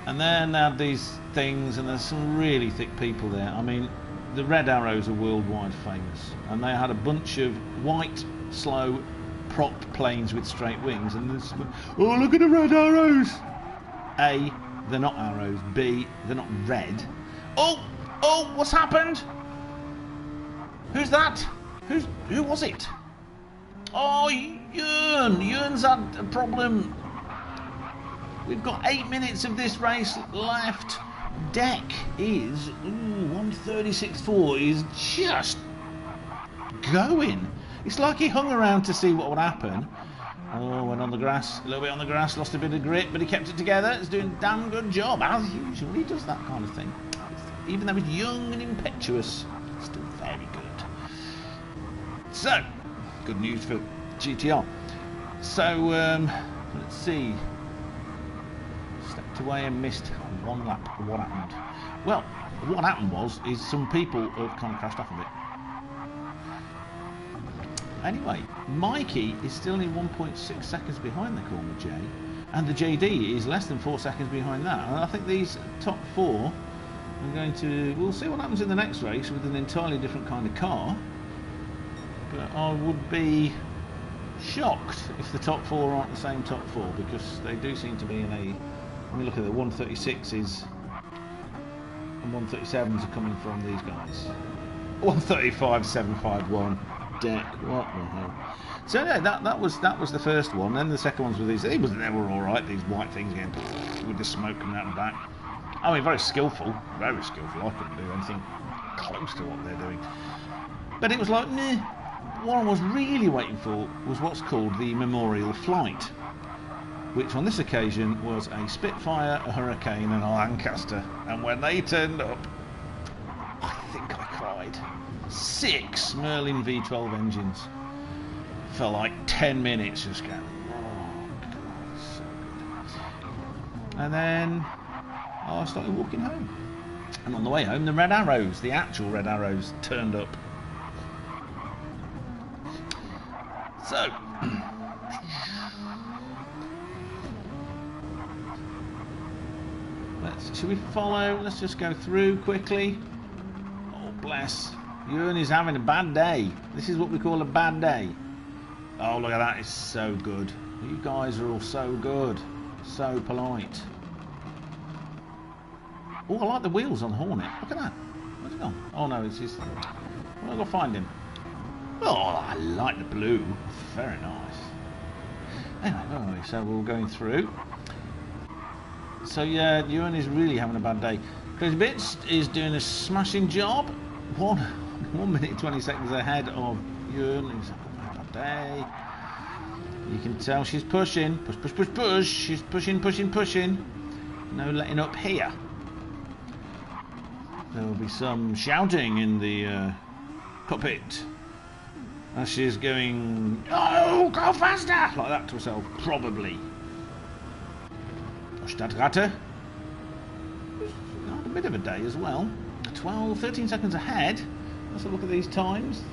And then they had these things, and there's some really thick people there. I mean, the Red Arrows are worldwide famous, and they had a bunch of white, slow, propped planes with straight wings, and there's, oh, look at the Red Arrows! A, they're not arrows. B, they're not red. Oh, what's happened? Who's that? Who was it? Oh, Ewan's had a problem. We've got 8 minutes of this race left. Deck is 1:36.4 is just going. It's like he hung around to see what would happen. Oh, went on the grass, a little bit on the grass, lost a bit of grip, but he kept it together. He's doing a damn good job, as usual. He does that kind of thing. Even though he's young and impetuous, still very good. So, good news for GTR. So, let's see. Stepped away and missed one lap. What happened? Well, what happened is some people have kind of crashed off a bit. Anyway, Mikey is still only 1.6 seconds behind the corner J, and the JD is less than 4 seconds behind that. And I think these top four are going to... We'll see what happens in the next race with an entirely different kind of car. But I would be shocked if the top four aren't the same top four, because they do seem to be in a... When you look at the 136s and 137s are coming from these guys. 135.751. Deck, what the hell? So yeah, that was the first one. Then the second ones were these. They were all right. These white things again with the smoke coming out the back. I mean, very skillful, very skillful. I couldn't do anything close to what they're doing. But it was like, meh. What I was really waiting for was what's called the Memorial Flight, which on this occasion was a Spitfire, a Hurricane, and a Lancaster. And when they turned up, I think I cried. 6 Merlin V12 engines for like 10 minutes, just going, oh god, so good. And then I started walking home, and on the way home the Red Arrows, the actual Red Arrows, turned up. So should we follow? Let's just go through quickly. Oh bless, Ewan is having a bad day. This is what we call a bad day. Oh, look at that, it's so good. You guys are all so good. So polite. Oh, I like the wheels on the Hornet. Look at that. Where's it gone? Oh no, it's just... Well, I've got to find him. Oh, I like the blue. Very nice. Anyway, so we're going through. So yeah, Ewan is really having a bad day. Crazy Bits is doing a smashing job. 1 minute 20 seconds ahead of Ewan, who's having a bad day. You can tell she's pushing. Push. She's pushing. No letting up here. There will be some shouting in the cockpit as she's going, oh, go faster, like that to herself, probably. Stadtratte. A bit of a day as well. 13 seconds ahead. Let's have a look at these times.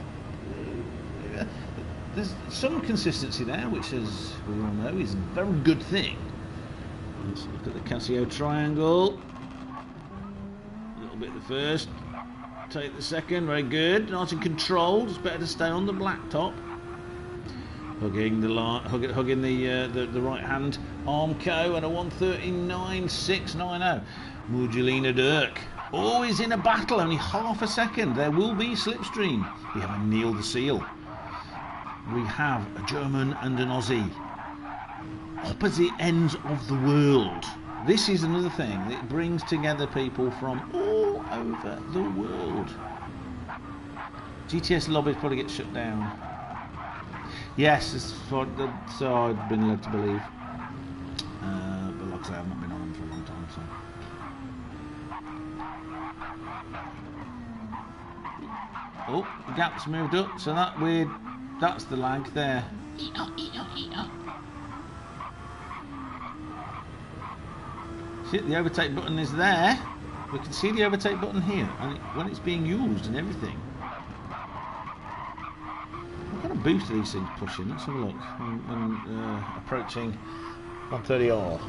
There's some consistency there, which, as we all know, is a very good thing. Let's look at the Casio triangle. A little bit the first. take the second. Very good. Nice and controlled. It's better to stay on the blacktop. Hugging the right hand Armco and a 1:39.690. Mujolina Dirk. Always in a battle, only half a second. There will be slipstream. We have a Neil the Seal. We have a German and an Aussie. Opposite ends of the world. This is another thing. It brings together people from all over the world. GTS lobbies probably get shut down. Yes, so I've been led to believe. But like I say, I've not been on them for a long time, so. Oh, the gap's moved up, so that's the lag there. See, the overtake button is there. We can see the overtake button here, and when it's being used and everything. What kind of boost are these things pushing? Let's have a look. When approaching 130R.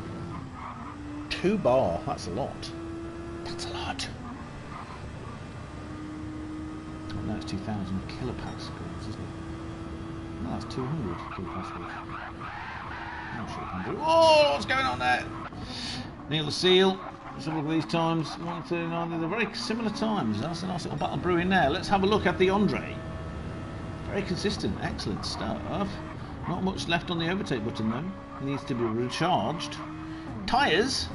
2 bar, that's a lot. That's a lot. Oh, no, it's 2,000 kilopascals, isn't it? No, that's 200 kilopascals. Not sure if I'm doing. Oh, what's going on there? Neil the Seal. Let's have a look at these times. 1:39. They're very similar times. That's a nice little battle brewing there. Let's have a look at the Andre. Very consistent, excellent stuff. Not much left on the overtake button though. It needs to be recharged. Tyres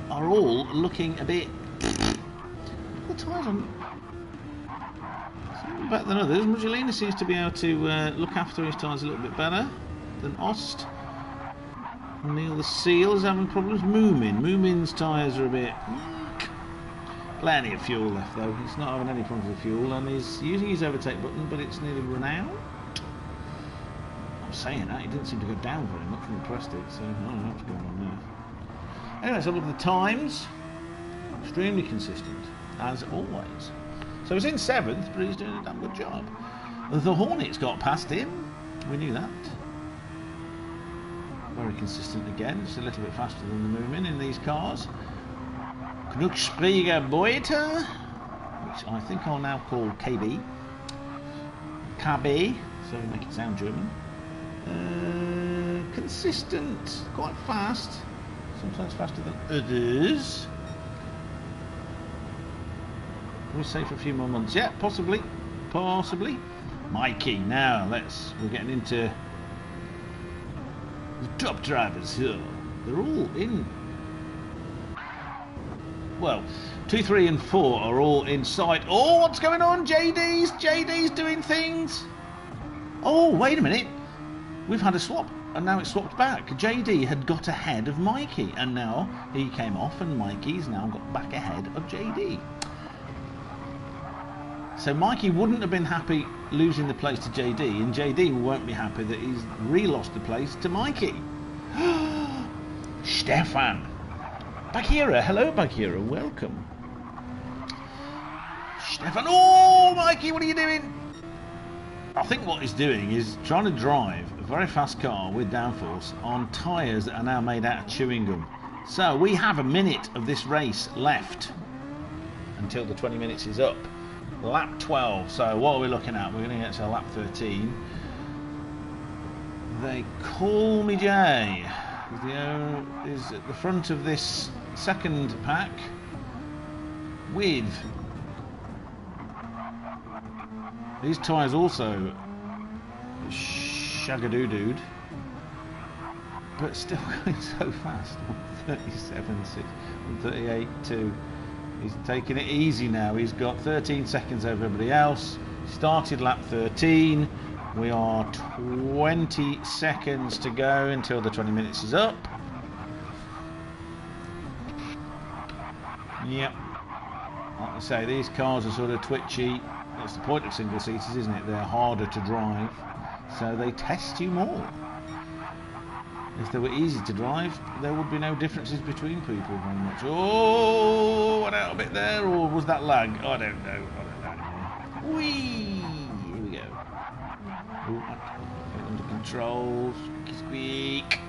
are all looking a bit. The tyres on. Some better than others. Mujolina seems to be able to look after his tyres a little bit better than Ost. Neil the Seal is having problems. Moomin's tyres are a bit. Plenty of fuel left though. He's not having any problems with fuel, and he's using his overtake button, but it's nearly run out. I'm saying that, he didn't seem to go down very much when he pressed it, so I don't know what's going on there. Anyway, so look at the times. Extremely consistent, as always. So he's in 7th, but he's doing a damn good job. The Hornet's got past him. We knew that. Very consistent again, just a little bit faster than the Moomin in these cars. Knucksprieger Beuter, which I think I'll now call KB. KB, so we make it sound German. Consistent, quite fast, sometimes faster than others. We'll say for a few more months. Yeah, possibly. Mikey, now we're getting into the top drivers here. They're all in. Well, 2, 3 and 4 are all in sight. Oh, what's going on? JD's doing things. Oh, wait a minute. We've had a swap, and now it's swapped back. JD had got ahead of Mikey, and now he came off, and Mikey's now got back ahead of JD. So Mikey wouldn't have been happy losing the place to JD, and JD won't be happy that he's re-lost the place to Mikey. Stefan. Bagheera, hello Bagheera, welcome. Stefan, oh Mikey, what are you doing? I think what he's doing is trying to drive a very fast car with downforce on tyres that are now made out of chewing gum. So we have a minute of this race left until the 20 minutes is up. Lap 12, so what are we looking at? We're going to get to lap 13. They call me Jay. Is at the front of this second pack with these tyres also shagadoo-dooed, but still going so fast. 137.6, 138.2. He's taking it easy now. He's got 13 seconds over everybody else. Started lap 13. We are 20 seconds to go until the 20 minutes is up. Yep. Like I say, these cars are sort of twitchy. That's the point of single seaters, isn't it? They're harder to drive, so they test you more. If they were easy to drive, there would be no differences between people very much. Oh, went out a bit there, or was that lag? I don't know. Whee! Here we go. Ooh, under control. Squeak.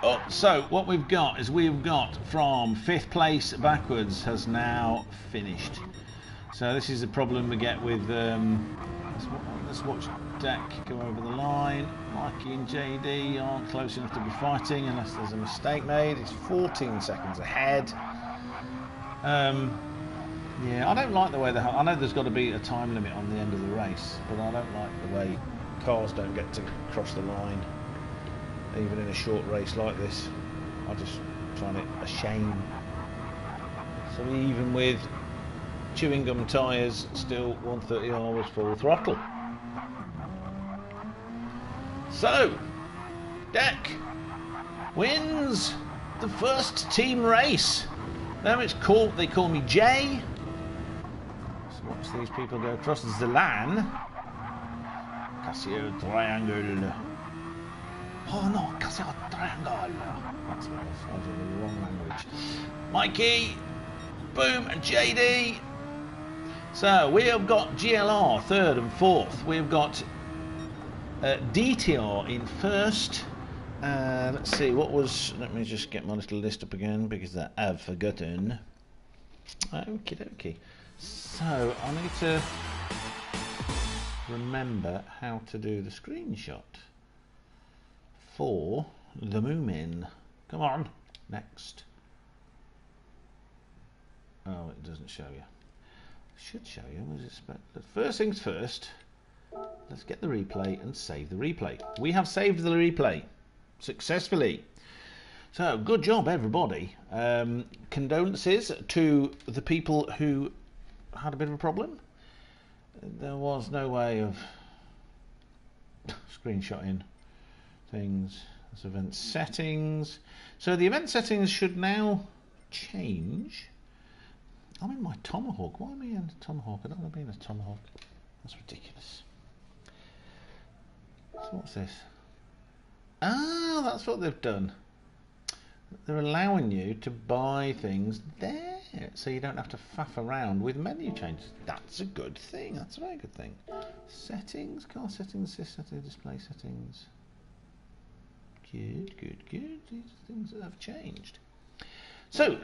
Oh, so what we've got is from 5th place backwards has now finished. So this is the problem we get with let's watch Deck go over the line. Mikey and JD aren't close enough to be fighting unless there's a mistake made. It's 14 seconds ahead. Yeah, I don't like the way I know there's got to be a time limit on the end of the race, but I don't like the way cars don't get to cross the line, even in a short race like this. I just find it a shame. So even with chewing gum tyres, still 130R was full throttle. So, Deck wins the first team race. Now it's called, they call me Jay. So watch these people go across the line. Casio Triangle. Oh no, Casio Triangle. That's what I was in the wrong language. Mikey, Boom and JD. So we have got GLR 3rd and 4th. We've got DTR in 1st. Let's see, what was... Let me just get my little list up again because I've forgotten. Okie dokie. So I need to remember how to do the screenshot for the Moomin. Come on, next. Oh, it doesn't show you. Should show you. What does it expect? But first things first, let's get the replay and save the replay. We have saved the replay successfully. So good job, everybody. Condolences to the people who had a bit of a problem. There was no way of screenshotting things. There's event settings. So the event settings should now change. I'm in my Tomahawk. Why am I in a Tomahawk? I don't want to be in a Tomahawk. That's ridiculous. So what's this? Ah, that's what they've done. They're allowing you to buy things there, so you don't have to faff around with menu changes. That's a good thing. That's a very good thing. Settings, car settings, settings, display settings. Good, good, good. These are things that have changed. So,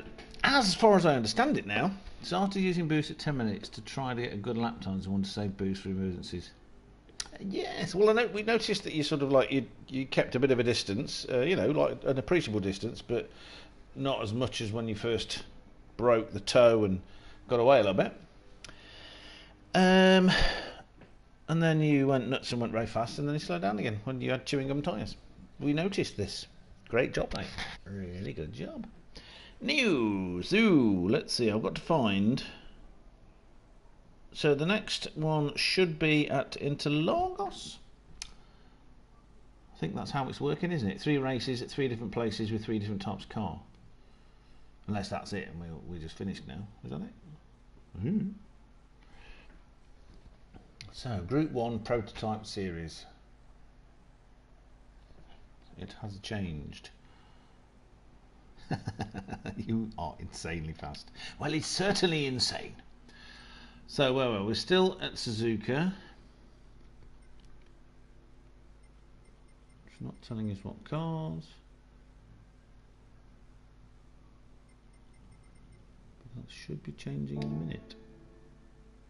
as far as I understand it now, started using boost at 10 minutes to try to get a good lap times and want to save boost for emergencies. Yes, well, I know we noticed that you sort of like you kept a bit of a distance, you know, like an appreciable distance, but not as much as when you first broke the toe and got away a little bit. And then you went nuts and went very fast, and then you slowed down again when you had chewing gum tyres. We noticed this. Great job, mate. Really good job. News. Ooh, let's see. I've got to find. So the next one should be at Interlagos. I think that's how it's working, isn't it? 3 races at 3 different places with 3 different types of car. Unless that's it, and we just finished now. Is that it? Mm-hmm. So, Group 1 Prototype Series. It has changed. You are insanely fast. Well, it's certainly insane. So, well, we're still at Suzuka. It's not telling us what cars. But that should be changing in a minute,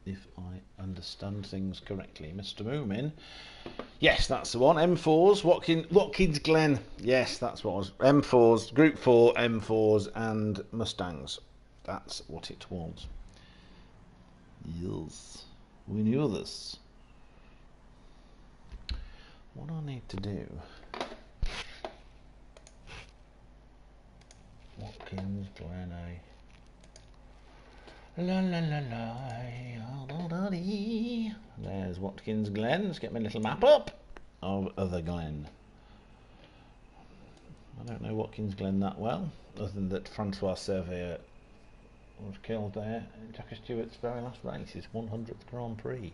if I understand things correctly. Mr. Moomin. Yes, that's the one. M4s, Watkins Glen. Yes, that's what it was. M4s, Group 4, M4s, and Mustangs. That's what it was. Yes, we knew this. What I need to do. Watkins Glen, La la la la. There's Watkins Glen. Let's get my little map up of other Glen. I don't know Watkins Glen that well, other than that Francois Servier was killed there in Jackie Stewart's very last race, his 100th Grand Prix.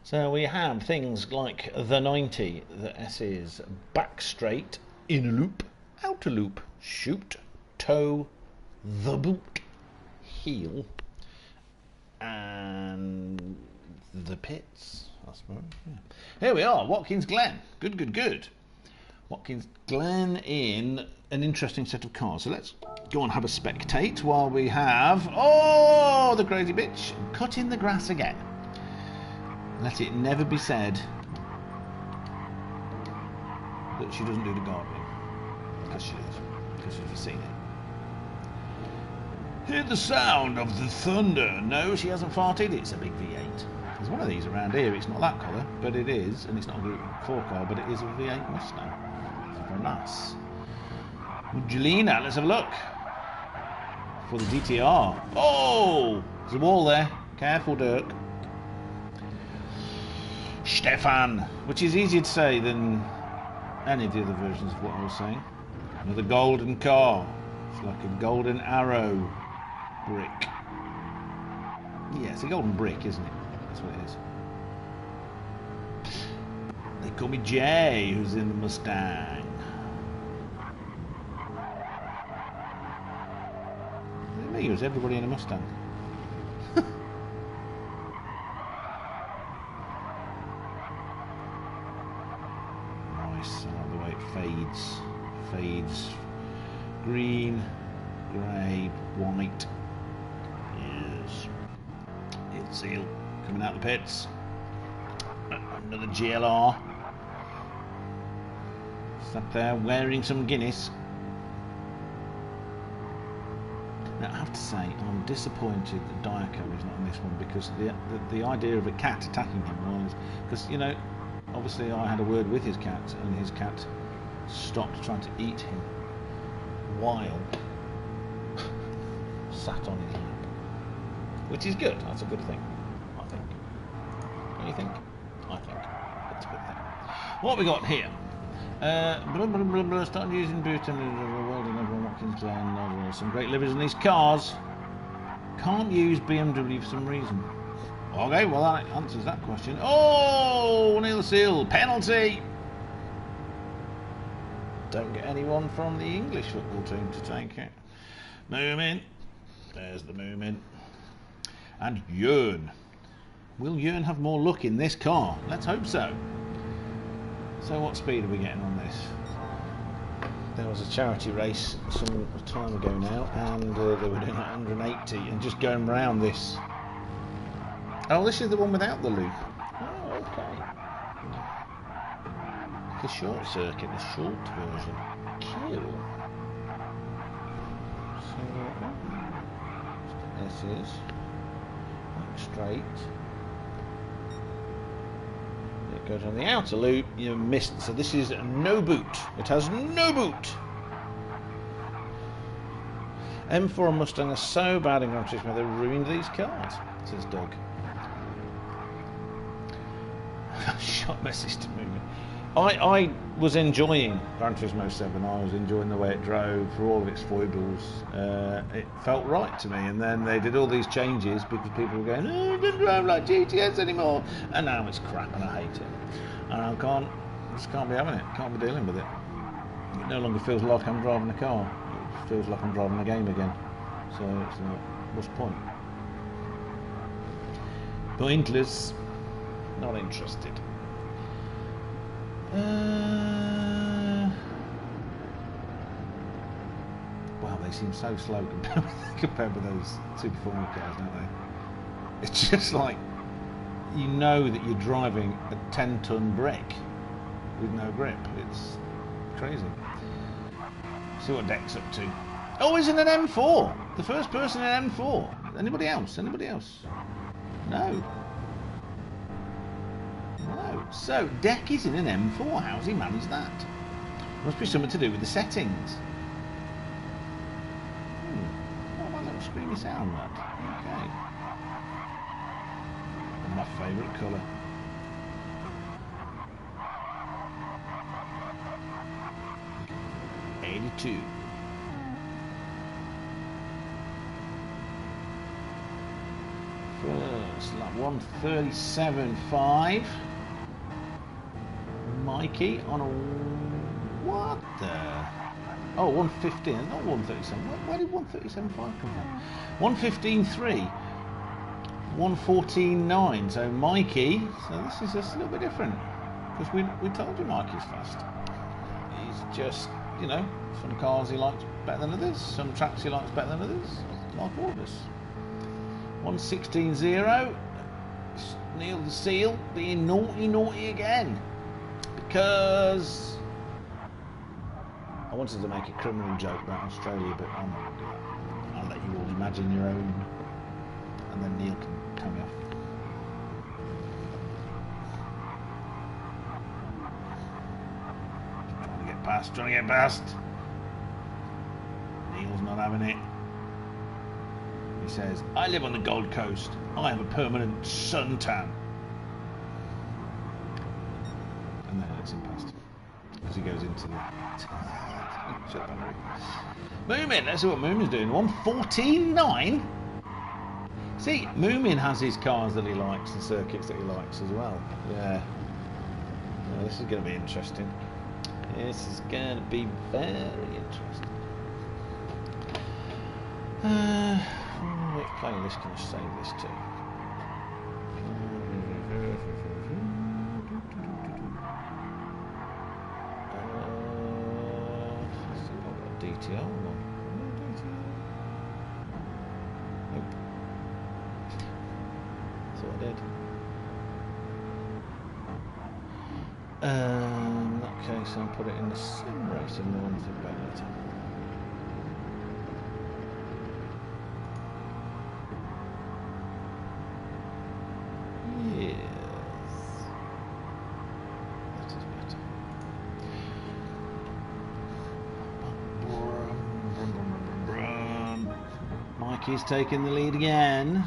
So we have things like the 90, the S's, back straight, in a loop, outer loop, shoot, toe, the boot, heel, and the pits, I suppose. Yeah. Here we are, Watkins Glen. Good, good, good. Watkins Glen in an interesting set of cars. So let's go and have a spectate while we have, oh, the crazy bitch, cutting the grass again. Let it never be said that she doesn't do the gardening, because she does, because you've seen it. Hear the sound of the thunder. No, she hasn't farted. It's a big V8. There's one of these around here. It's not that colour, but it is, and it's not a Group 4 car, but it is a V8 Mustang. It's very nice. Angelina, let's have a look for the DTR. Oh, there's a wall there. Careful, Dirk. Stefan, which is easier to say than any of the other versions of what I was saying. Another golden car. It's like a golden arrow brick. Yeah, it's a golden brick, isn't it? That's what it is. They call me Jay, who's in the Mustang. Me, who's everybody in a Mustang. Nice, I like the way it fades. Green, grey, white. Yes. It's Seal coming out of the pits. Another GLR. Sat there wearing some Guinness. Now I have to say, I'm disappointed that Diaco is not in this one, because the idea of a cat attacking him was, because, you know, obviously I had a word with his cat, and his cat stopped trying to eat him while sat on his lap, which is good. That's a good thing, I think. What do you think? I think it's a good thing. What have we got here? Started using boot and welding over on Watkins Glen. Some great livers in these cars. Can't use BMW for some reason. Okay, well that answers that question. Oh, Neil Seal, penalty. Don't get anyone from the English football team to take it. Moomin. There's the Moomin. And Jörn. Will Jörn have more luck in this car? Let's hope so. So what speed are we getting on this? There was a charity race some time ago now, and they were doing 180 and just going round this. Oh, this is the one without the loop. Oh, okay. The short circuit, the short version. Cool. So, this is like straight. It goes on the outer loop. You missed. So this is no boot. It has no boot. M4 and Mustang are so bad in Gran Turismo they ruined these cars, says Doug. Shot message to Moomin. I was enjoying Gran Turismo 7. I was enjoying the way it drove for all of its foibles. It felt right to me, and then they did all these changes because people were going, oh, it doesn't drive like GTS anymore, and now it's crap and I hate it. And I just can't be having it, can't be dealing with it. It no longer feels like I'm driving a car, it feels like I'm driving a game again. So it's what's the point? Pointless, not interested. Wow, they seem so slow compared with those Super Formula cars, don't they? It's just like, you know that you're driving a 10-ton brick with no grip. It's crazy. See what Deck's up to. Oh, he's in an M4. The first person in an M4. Anybody else? Anybody else? No. No. So, Deck is in an M4. How's he managed that? Must be something to do with the settings. Oh, my little screamy sound, that. Okay. My favourite colour. '82. First lap 1:37.5. Mikey on a what the? Oh, 1:15. Not 1:37. Where did 1:37.5 come from? 1:15.3. 1:14.9. So Mikey. So this is just a little bit different because we told you Mikey's fast. He's just, you know, some cars he likes better than others, some tracks he likes better than others, like all of us. 1:16.0. Neil the Seal being naughty again, because I wanted to make a criminal joke about Australia, but I'm not going to do that. I'll let you all imagine your own, and then Neil can tell me off. Trying to get past. Neil's not having it. He says, I live on the Gold Coast. I have a permanent suntan. And then it lets him past. Because he goes into the... Shut that up. Moomin, let's see what Moomin's doing. 1:14.9. See, Moomin has his cars that he likes, the circuits that he likes as well. Yeah. This is going to be interesting. This is going to be very interesting. Which playlist can I save this to? DTR one. Nope. Thought I did. In that case, I'll put it in the sim racing one for later. Yes, that is better. Mikey's taking the lead again.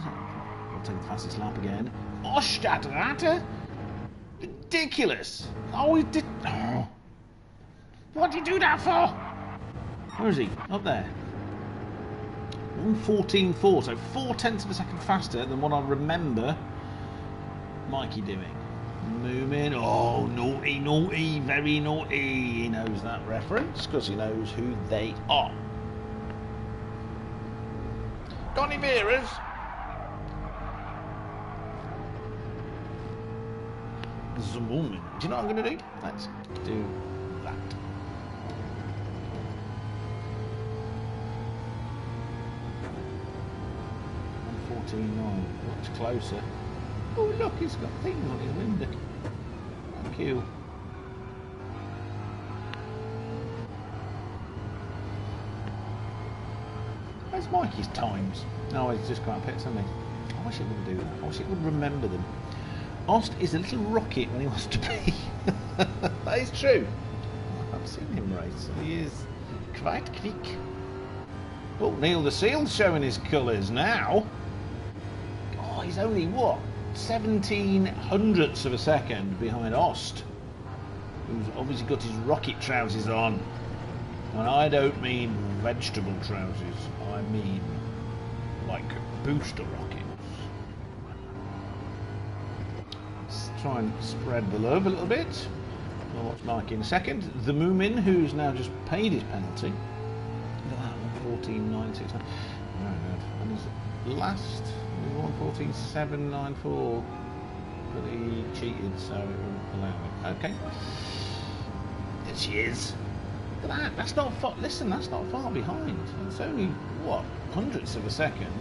We'll take the fastest lap again. Ostadrata? Ridiculous! Oh, he did. Oh. What did he do that for? Where is he? Up there. 1:14.4, so 0.4 of a second faster than what I remember Mikey doing. Moomin. Oh, naughty, very naughty. He knows that reference because he knows who they are. Got any mirrors? Zoom. Do you know what I'm going to do? Let's do that. $1:14.9. Much closer. Oh look, he's got things on his window. Thank you. Where's Mikey's times? No, he's just got pits, hasn't he? I wish it would do that. I wish it would remember them. Ost is a little rocket when he wants to be. That is true. I've seen him race. He is quite quick. Oh, Neil the Seal's showing his colours now. Oh, he's only what? 17 hundredths of a second behind Ost, who's obviously got his rocket trousers on. And I don't mean vegetable trousers. I mean like booster rockets. Try and spread the love a little bit. We'll watch Mikey in a second. The Moomin, who's now just paid his penalty. Look at that, 1:14.969. Very good. And his last 1:14.794, but he cheated, so it won't allow it. Okay. There she is. Look at that. That's not far. Listen, that's not far behind. It's only what, hundredths of a second.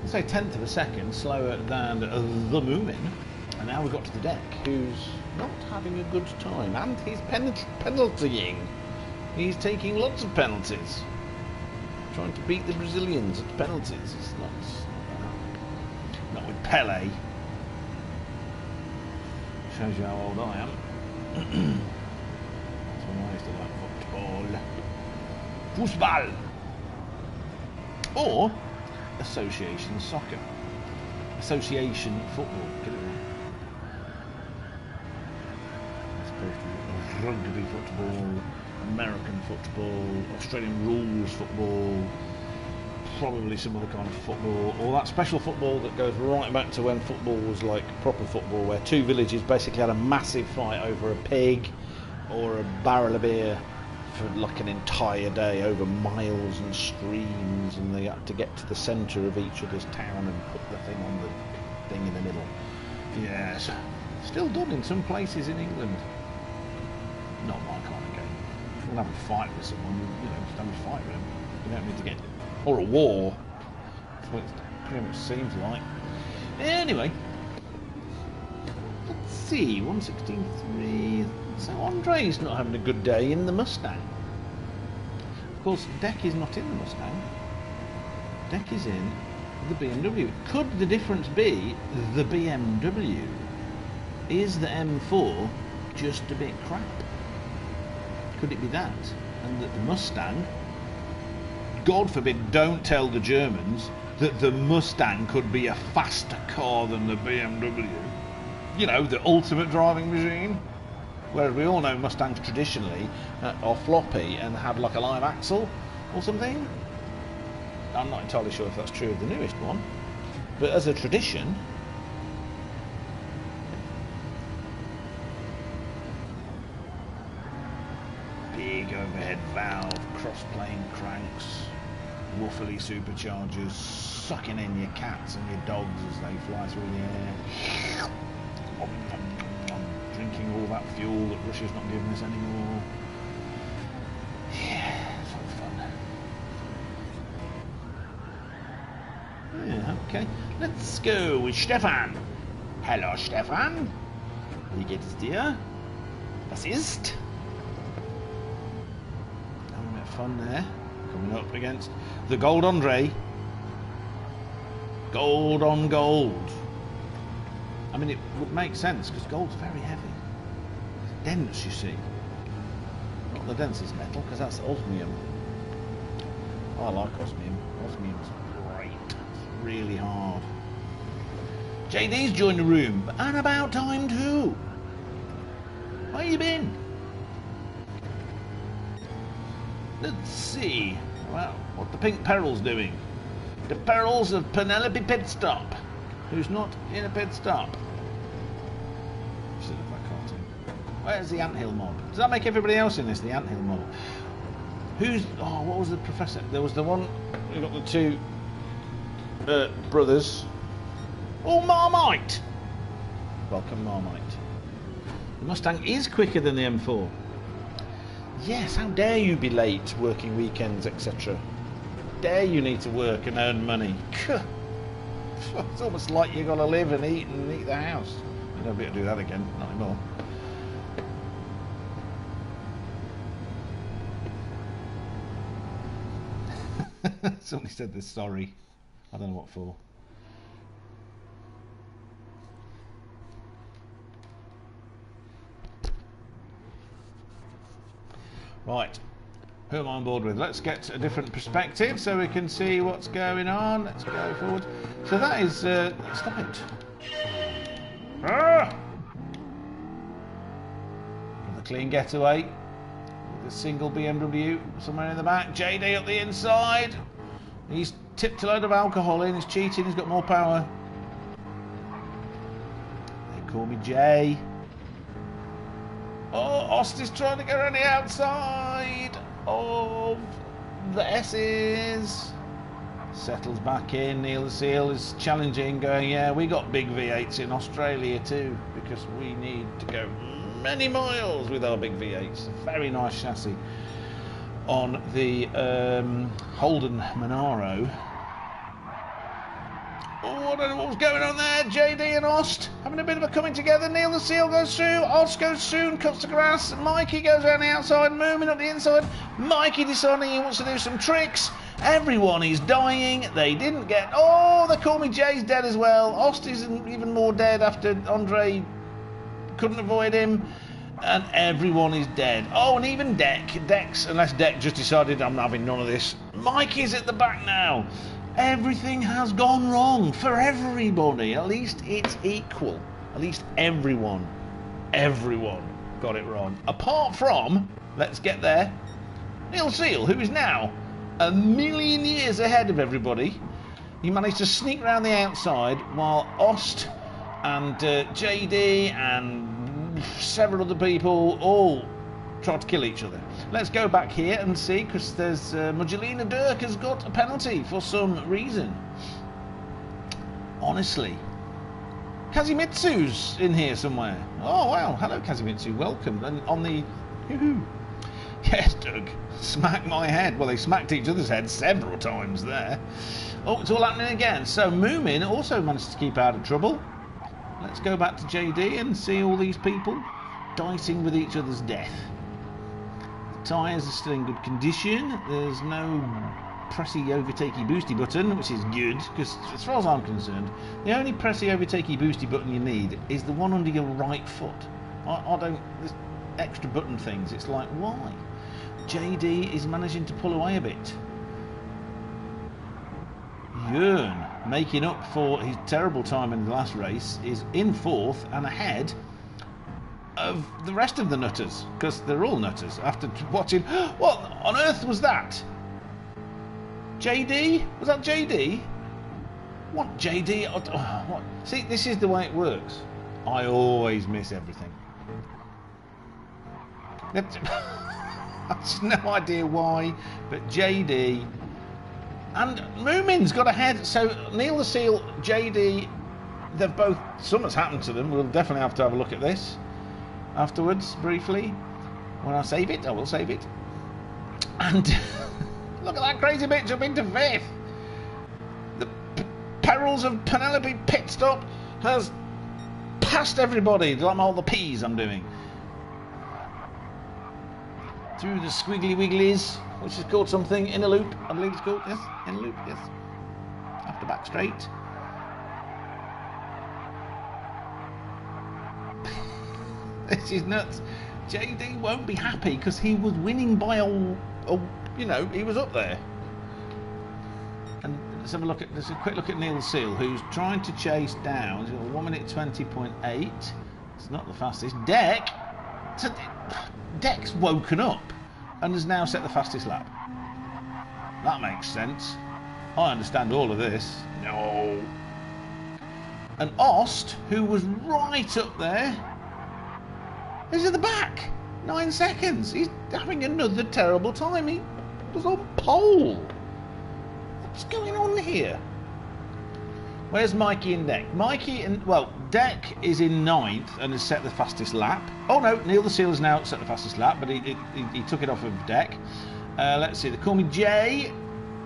Let's say 1/10 of a second slower than the Moomin. And now we've got to the deck, who's not having a good time, and he's penaltying. He's taking lots of penalties. Trying to beat the Brazilians at penalties. It's not with Pele. Shows you how old I am. That's when I used to like football. Football! Or association soccer. Association football. Rugby football, American football, Australian rules football, probably some other kind of football, or that special football that goes right back to when football was like proper football, where two villages basically had a massive fight over a pig or a barrel of beer for like an entire day over miles and streams, and they had to get to the centre of each other's town and put the thing on the thing in the middle. Yes, still done in some places in England. Not my kind of game. you want to have a fight with someone, you know, just have a fight with them. You don't need to get... Or a war. That's what it pretty much seems like. Anyway. Let's see, 116.3. So Andre's not having a good day in the Mustang. Of course, Deck is not in the Mustang. Deck is in the BMW. Could the difference be the BMW? Is the M4 just a bit crap? Could it be that? And that the Mustang, God forbid, don't tell the Germans that the Mustang could be a faster car than the BMW. You know, the ultimate driving machine. Whereas we all know Mustangs traditionally are floppy and have like a live axle or something. I'm not entirely sure if that's true of the newest one, but as a tradition, big overhead valve, cross-plane cranks, woofly superchargers, sucking in your cats and your dogs as they fly through the air. Drinking all that fuel that Russia's not giving us anymore. Yeah, it's all fun. Yeah, okay. Let's go with Stefan. Hello, Stefan. Wie geht es dir? Was ist? Having a bit of fun there. Coming up against the Gold Andre. Gold on gold. I mean, it would make sense because gold's very heavy. It's dense, you see. Not the densest metal because that's osmium. Oh, I like osmium. Osmium's great. It's really hard. JD's joined the room, and about time too. Where you been? Let's see. Well, what the Pink Peril's doing. The perils of Penelope Pitstop, who's not in a pit stop. Where's the Anthill mob? Does that make everybody else in this the Anthill mob? Who's... Oh, what was the professor? There was the one... We got the two... brothers. Oh, Marmite! Welcome, Marmite. The Mustang is quicker than the M4. Yes, how dare you be late working weekends, etc. Dare you need to work and earn money. It's almost like you got to live and eat the house. You don't be able to do that again, not anymore. Somebody said they're sorry. I don't know what for. Right. Who am I on board with? Let's get a different perspective so we can see what's going on. Let's go forward. So that is... stop it. Ah! The clean getaway. The single BMW somewhere in the back. JD up the inside. He's tipped a load of alcohol in. He's cheating. He's got more power. They call me Jay. Oh, Ost is trying to get around the outside of the S's. Settles back in. Neil the Seal is challenging, going, yeah, we got big V8s in Australia too, because we need to go many miles with our big V8s. A very nice chassis on the Holden Monaro. Oh, I don't know what was going on there. JD and Ost having a bit of a coming together. Neil the Seal goes through. Ost goes through and cuts the grass. Mikey goes around the outside, moving up the inside. Mikey deciding he wants to do some tricks. Everyone is dying. They didn't get... Oh, they call me Jay's dead as well. Ost is even more dead after Andre couldn't avoid him. And everyone is dead. Oh, and even Dex, unless Dex just decided I'm having none of this. Mikey's at the back now. Everything has gone wrong for everybody. At least it's equal. At least everyone got it wrong. Apart from, let's get there, Neil Seal, who is now a million years ahead of everybody. He managed to sneak around the outside while Ost and JD and several other people all tried to kill each other. Let's go back here and see, because there's Mugelina Dirk has got a penalty for some reason. Honestly. Kazimitsu's in here somewhere. Oh wow, hello Kazimitsu, welcome. And on the Yes, Doug. Smack my head. Well, they smacked each other's heads several times there. Oh, it's all happening again. So Moomin also managed to keep out of trouble. Let's go back to JD and see all these people dicing with each other's death. The tyres are still in good condition. There's no pressy overtakey boosty button, which is good, because as far as I'm concerned, the only pressy overtakey boosty button you need is the one under your right foot. I don't... There's extra button things. It's like, why? JD is managing to pull away a bit. Jörn, making up for his terrible time in the last race, is in fourth and ahead of the rest of the nutters, because they're all nutters after watching. What on earth was that? JD? Was that JD? What JD? Oh, what? See, this is the way it works. I always miss everything. I've just no idea why, but JD and Moomin's got ahead. So Neil the Seal, JD, they've both, something's happened to them. We'll definitely have to have a look at this afterwards, briefly. When I save it, I will save it. And look at that crazy bitch jumping into fifth. The perils of Penelope pit stop has passed everybody. Like all the P's I'm doing. Through the squiggly wigglies, which is called something, in a loop, I believe it's called, yes, in a loop, yes. After back straight. This is nuts. JD won't be happy because he was winning by you know, he was up there. And let's have a look at, let's have a quick look at Neil Seal, who's trying to chase down. He's got 1 minute 20.8. It's not the fastest. Deck's woken up and has now set the fastest lap. That makes sense. I understand all of this. No. And Ost, who was right up there, is at the back. 9 seconds. He's having another terrible time. He was on pole. What's going on here? Where's Mikey and Deck? Mikey and, well, Deck is in 9th and has set the fastest lap. Oh no, Neil the Seal has now set the fastest lap, but he took it off of Deck. Let's see, they call me Jay,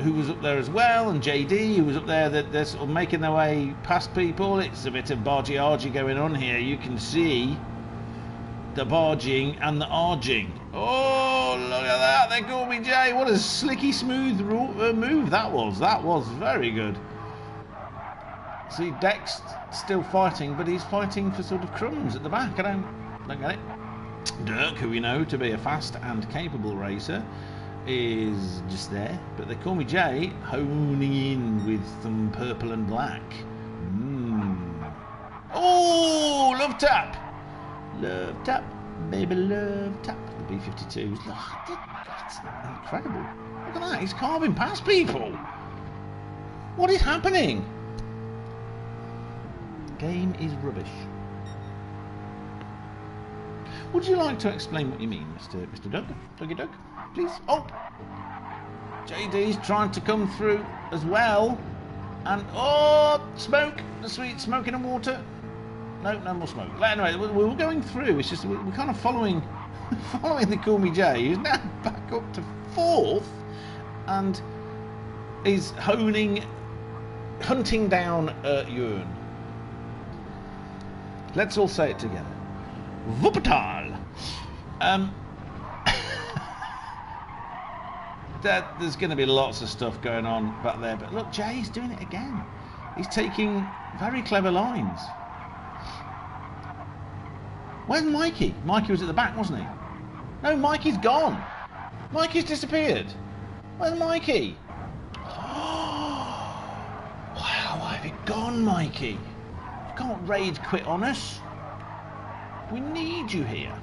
who was up there as well, and JD, who was up there. They're sort of making their way past people. It's a bit of bargy-argy going on here. You can see the barging and the arging. Oh, look at that. They call me Jay. What a slicky smooth move that was. That was very good. See, Deck's still fighting, but he's fighting for sort of crumbs at the back. I don't get it. Dirk, who we know to be a fast and capable racer, is just there. But they call me Jay, honing in with some purple and black. Oh, love tap. Love tap, baby, love tap. The B-52s. That's incredible. Look at that, he's carving past people. What is happening? Game is rubbish. Would you like to explain what you mean, Mr. Doug? Dougie Doug, please? Oh! JD's trying to come through as well. And, oh, smoke! The sweet smoking and water. No, no more smoke. Anyway, we're going through. It's just, we're kind of following the Call Me Jay, who's now back up to 4th and is hunting down Jörn. Let's all say it together. Wuppertal. There's going to be lots of stuff going on back there, but look, Jay's doing it again. He's taking very clever lines. Where's Mikey? Mikey was at the back, wasn't he? No, Mikey's gone. Mikey's disappeared. Where's Mikey? Wow, where have you gone, Mikey? You can't raid quit on us. We need you here.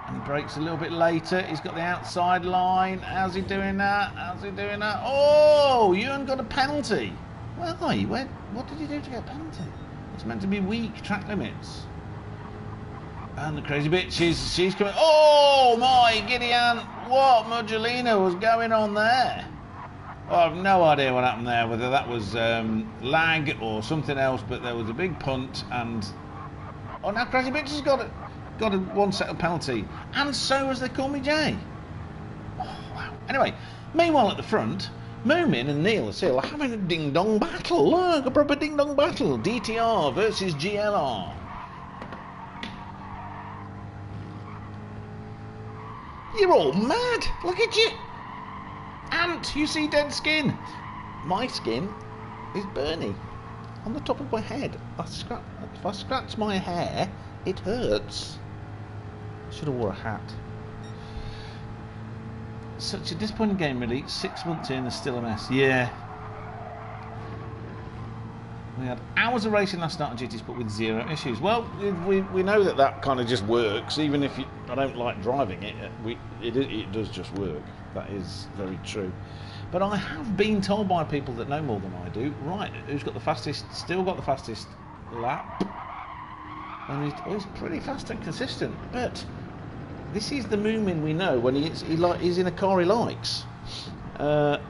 And he brakes a little bit later. He's got the outside line. How's he doing that? How's he doing that? Oh, Ewan got a penalty. Where are you? What did you do to get a penalty? It's meant to be weak track limits. And the crazy bitch, she's coming. Oh my Gideon! What Muggelina was going on there? Oh, I have no idea what happened there, whether that was lag or something else, but there was a big punt and... Oh, now crazy bitch has got it. got a one set of penalty. And so has They Call Me Jay. Oh, wow. Anyway, meanwhile at the front, Moomin and Neil are still having a ding-dong battle. Look, a proper ding-dong battle. DTR versus GLR. You're all mad. Look at you. Ant, you see dead skin. My skin is burny on the top of my head. If I scratch my hair, it hurts. Should have wore a hat. Such a disappointing game, really. 6 months in, there's still a mess. Yeah. We had hours of racing last night on GT Sport with 0 issues. Well, we know that kind of just works. Even if I don't like driving it, it does just work. That is very true. But I have been told by people that know more than I do, right, who's got the fastest, still got the fastest lap. And he's pretty fast and consistent. But this is the Moomin we know when he's in a car he likes. And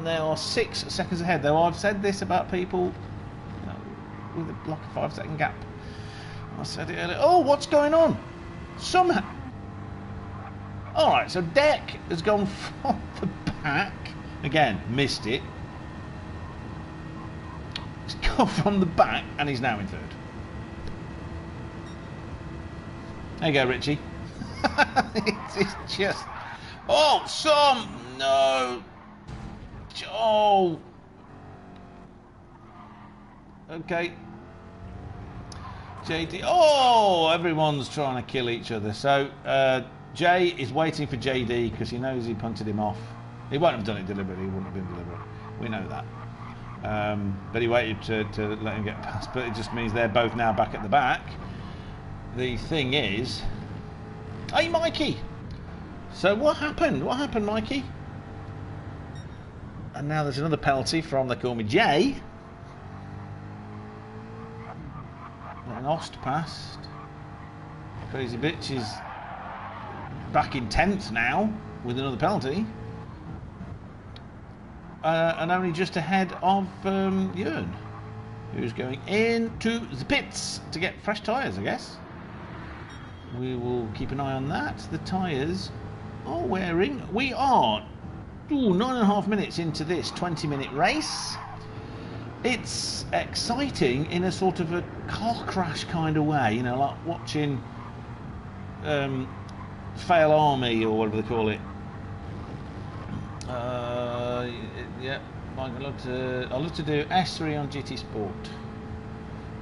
they are 6 seconds ahead. Though I've said this about people, with like a 5-second gap. I said it earlier. Oh, what's going on? Somehow. Alright, so Deck has gone from the back. Again, missed it. He's gone from the back and he's now in third. There you go, Richie. It's just... Oh, no. Oh. Okay. JD. Oh, everyone's trying to kill each other. So Jay is waiting for JD because he knows he punted him off. He won't have done it deliberately. He wouldn't have been deliberate. We know that. But he waited to let him get past. But it just means they're both now back at the back. The thing is, hey, Mikey. So what happened? What happened, Mikey? And now there's another penalty from They Call Me Jay. An Ost passed. Crazy bitch is back in 10th now with another penalty. And only just ahead of Jörn, who's going into the pits to get fresh tyres, I guess. We will keep an eye on that. The tyres are wearing. We are 9.5 minutes into this 20-minute race. It's exciting in a sort of a car crash kind of way, you know, like watching Fail Army or whatever they call it. Yeah, I'd love to do S3 on GT Sport.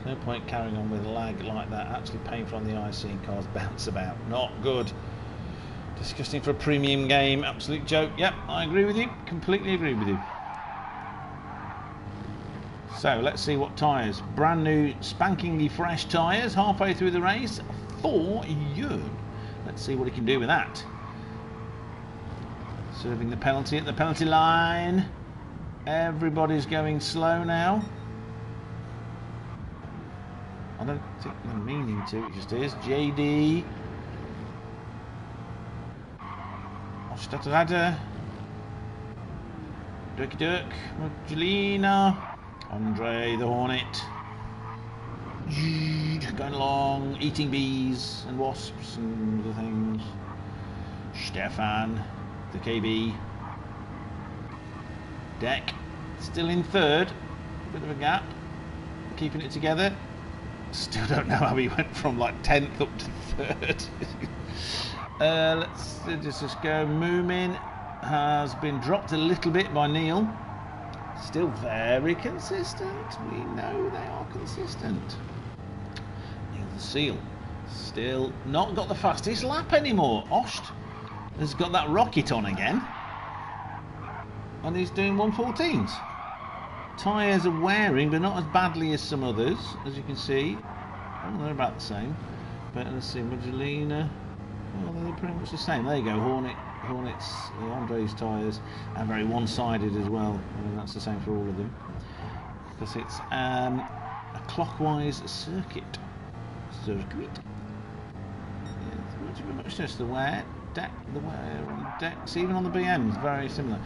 No point carrying on with lag like that. Actually painful on the eye seeing cars bounce about. Not good. Disgusting for a premium game. Absolute joke. Yep, I agree with you. Completely agree with you. So let's see what tyres. Brand new, spankingly fresh tyres halfway through the race for Jörn. Let's see what he can do with that. Serving the penalty at the penalty line. Everybody's going slow now. I don't think they're meaning to, it just is. JD. Ostadradder. Dirky Dirk. Magdalena. Andre the Hornet. Going along, eating bees and wasps and other things. Stefan, the KB. Deck, still in third. Bit of a gap. Keeping it together. Still don't know how he went from like 10th up to third. Let's just go. Moomin has been dropped a little bit by Neil. Still very consistent. We know they are consistent. Neil the Seal. Still not got the fastest lap anymore. Ost has got that rocket on again. And he's doing 114s. Tyres are wearing, but not as badly as some others, as you can see. Oh, they're about the same. But let's see, Magdalena. Oh, they're pretty much the same. There you go, Hornets, Andre's tyres, and very one-sided as well. And that's the same for all of them, because it's a clockwise circuit. Yeah, it's pretty much just the wear on decks, even on the BMs, very similar.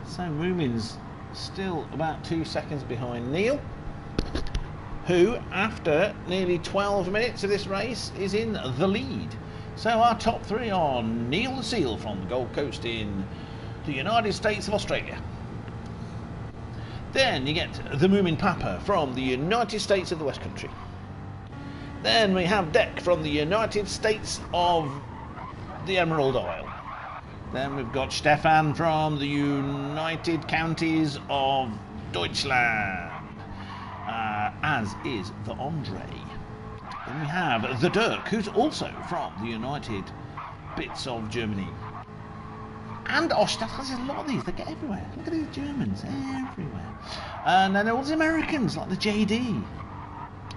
So Moomin's still about 2 seconds behind Neil, who, after nearly 12 minutes of this race, is in the lead. So our top three are Neil the Seal from the Gold Coast in the United States of Australia. Then you get the Moomin Papa from the United States of the West Country. Then we have Deck from the United States of the Emerald Isle. Then we've got Stefan from the United Counties of Deutschland, as is the Andre. Then we have the Dirk, who's also from the United bits of Germany. And Ostad, there's a lot of these, they get everywhere. Look at these Germans, everywhere. And then all the Americans, like the JD,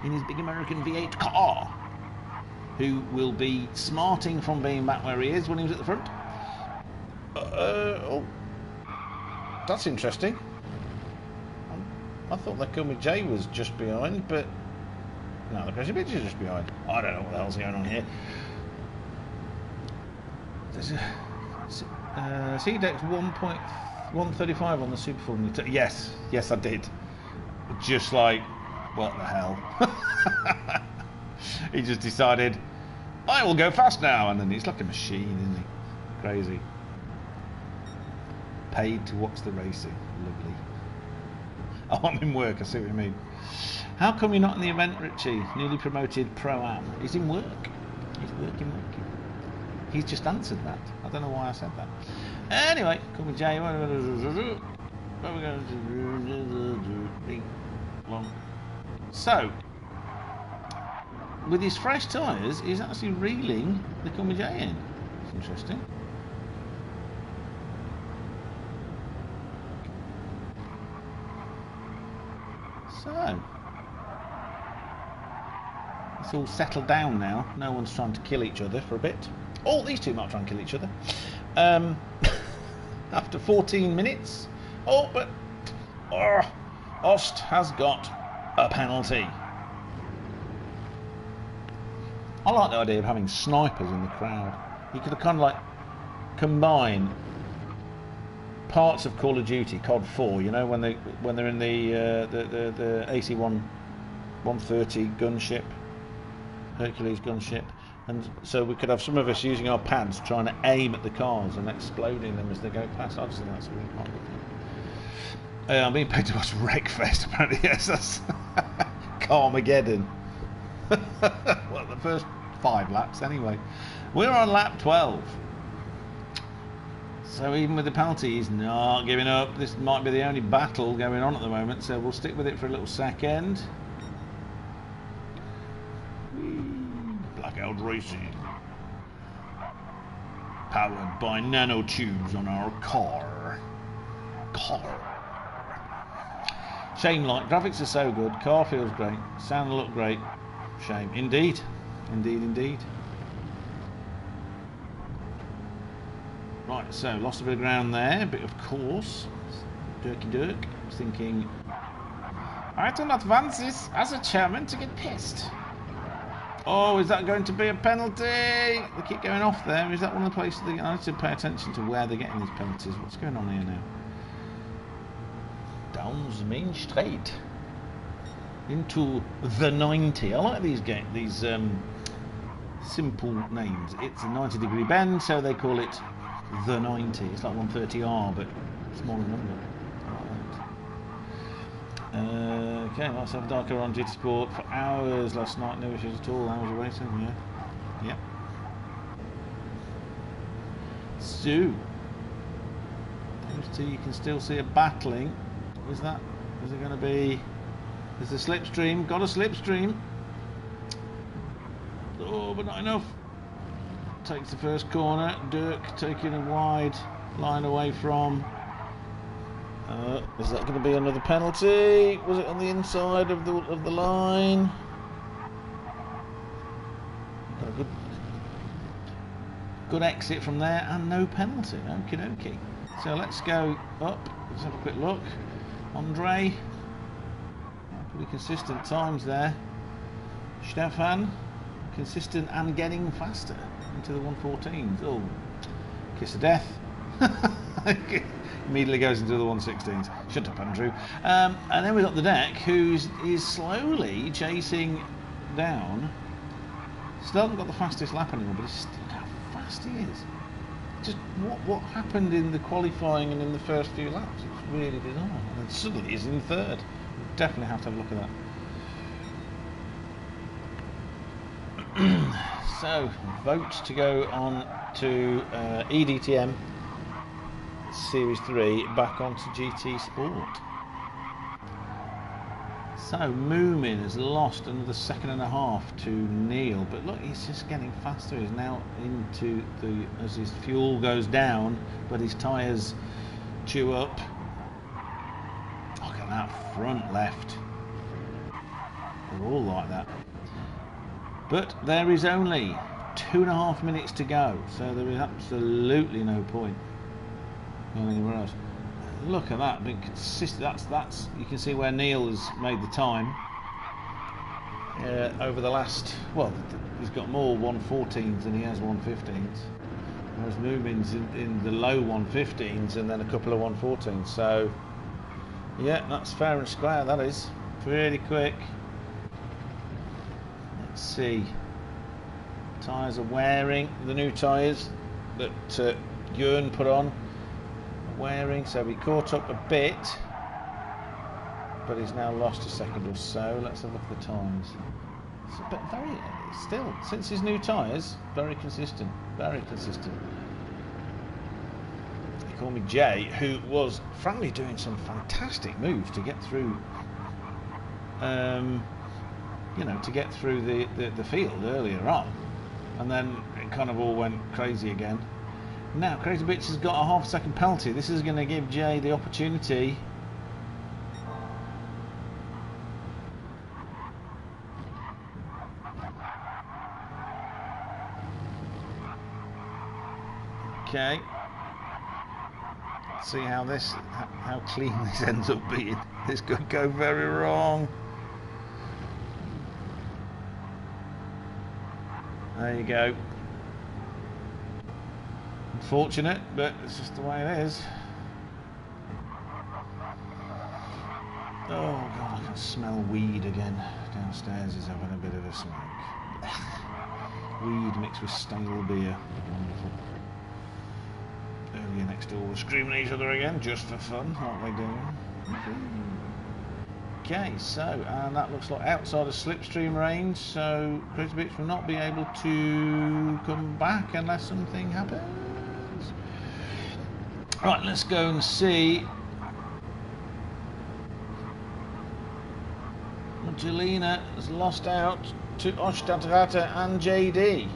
in his big American V8 car, who will be smarting from being back where he is when he was at the front. Oh, that's interesting. I thought that Comey J was just behind, but no, the Crazy Bitch is just behind. I don't know what the hell's going on here. There's a CDEX 1.135 on the Superform. Yes, I did. Just like, what the hell? He just decided, I will go fast now, and then he's like a machine, isn't he? Crazy. Paid to watch the racing. Lovely. Oh, I'm in work, I see what you mean. How come you're not in the event, Richie? Newly promoted Pro-Am. He's in work. He's working. He's just answered that. I don't know why I said that. Anyway, come with Jay. What are we going to do? So, with his fresh tyres, he's actually reeling the Comey J in. It's interesting. So, it's all settled down now. No one's trying to kill each other for a bit. Oh, these two might try and kill each other. After 14 minutes. Oh, but Ost has got a penalty. I like the idea of having snipers in the crowd. You could kind of like combine parts of Call of Duty, COD 4. You know, when they're in the AC-130 gunship, Hercules gunship, and so we could have some of us using our pads trying to aim at the cars and exploding them as they go past. I just think that's really quite good. I'm being paid to watch Wreckfest, apparently. Yes, that's Carmageddon. Well, the first 5 laps anyway. We're on lap 12. So even with the penalty, he's not giving up. This might be the only battle going on at the moment, so we'll stick with it for a little second. Blackout Racing. Powered by nanotubes on our car. Shame, like, graphics are so good, car feels great, sound look great. Shame. Indeed. Right, so lost a bit of ground there, but of course, Dirky Dirk was thinking, I do not want this as a chairman to get pissed. Oh, is that going to be a penalty? They keep going off there. Is that one of the places I need to pay attention to where they're getting these penalties? What's going on here now? Down the main straight into the 90. I like these simple names. It's a 90-degree bend, so they call it the 90. It's like 130R, but smaller number. Okay, let's have Darker on GT Sport for hours last night. No issues at all. Hours of racing, yeah. So, those two you can still see it battling. Is it going to be? There's a slipstream. Got a slipstream. Oh, but not enough. Takes the first corner. Dirk taking a wide line away from. Is that going to be another penalty? Was it on the inside of the line? Got a good exit from there and no penalty. Okie dokie. So let's go up. Let's have a quick look. Andre, pretty consistent times there. Stefan, consistent and getting faster into the 114s. Oh, kiss of death. Immediately goes into the 116s. Shut up, Andrew. And then we've got the deck, who is slowly chasing down. Still hasn't got the fastest lap anymore, but it's still how fast he is. Just what happened in the qualifying and in the first few laps? It's really bizarre. And then suddenly he's in third. Definitely have to have a look at that. So, vote to go on to EDTM Series 3 back onto GT Sport. So, Moomin has lost another second and a half to Neil, but look, he's just getting faster. He's now into as his fuel goes down, but his tyres chew up. Look at that front left. They're all like that. But there is only 2.5 minutes to go, so there is absolutely no point going anywhere else. Look at that, being consistent. That's you can see where Neil has made the time over the last. Well, he's got more 114s than he has 115s. Whereas Moomin's in the low 115s and then a couple of 114s. So yeah, that's fair and square. That is pretty quick. Let's see. Tyres are wearing. The new tyres that Jörn put on are wearing, so he caught up a bit, but he's now lost a second or so. Let's have a look at the times. It's a bit still, since his new tyres, very consistent. Very consistent. They call me Jay, who was frankly doing some fantastic moves to get through. To get through the field earlier on, and then it kind of all went crazy again. Now Crazy Bitch has got a half-second penalty. This is going to give Jay the opportunity okay. Let's see how clean this ends up being. This could go very wrong. There you go. Unfortunate, but it's just the way it is. Oh God, I can smell weed again. Downstairs is having a bit of a smoke. Weed mixed with stale beer. Wonderful. Earlier next door were screaming at each other again, just for fun, what they do. Okay, so, and that looks like outside of slipstream range, so Crazy Bitch will not be able to come back unless something happens. Right, let's go and see. Jelena has lost out to Oshtadrata and JD.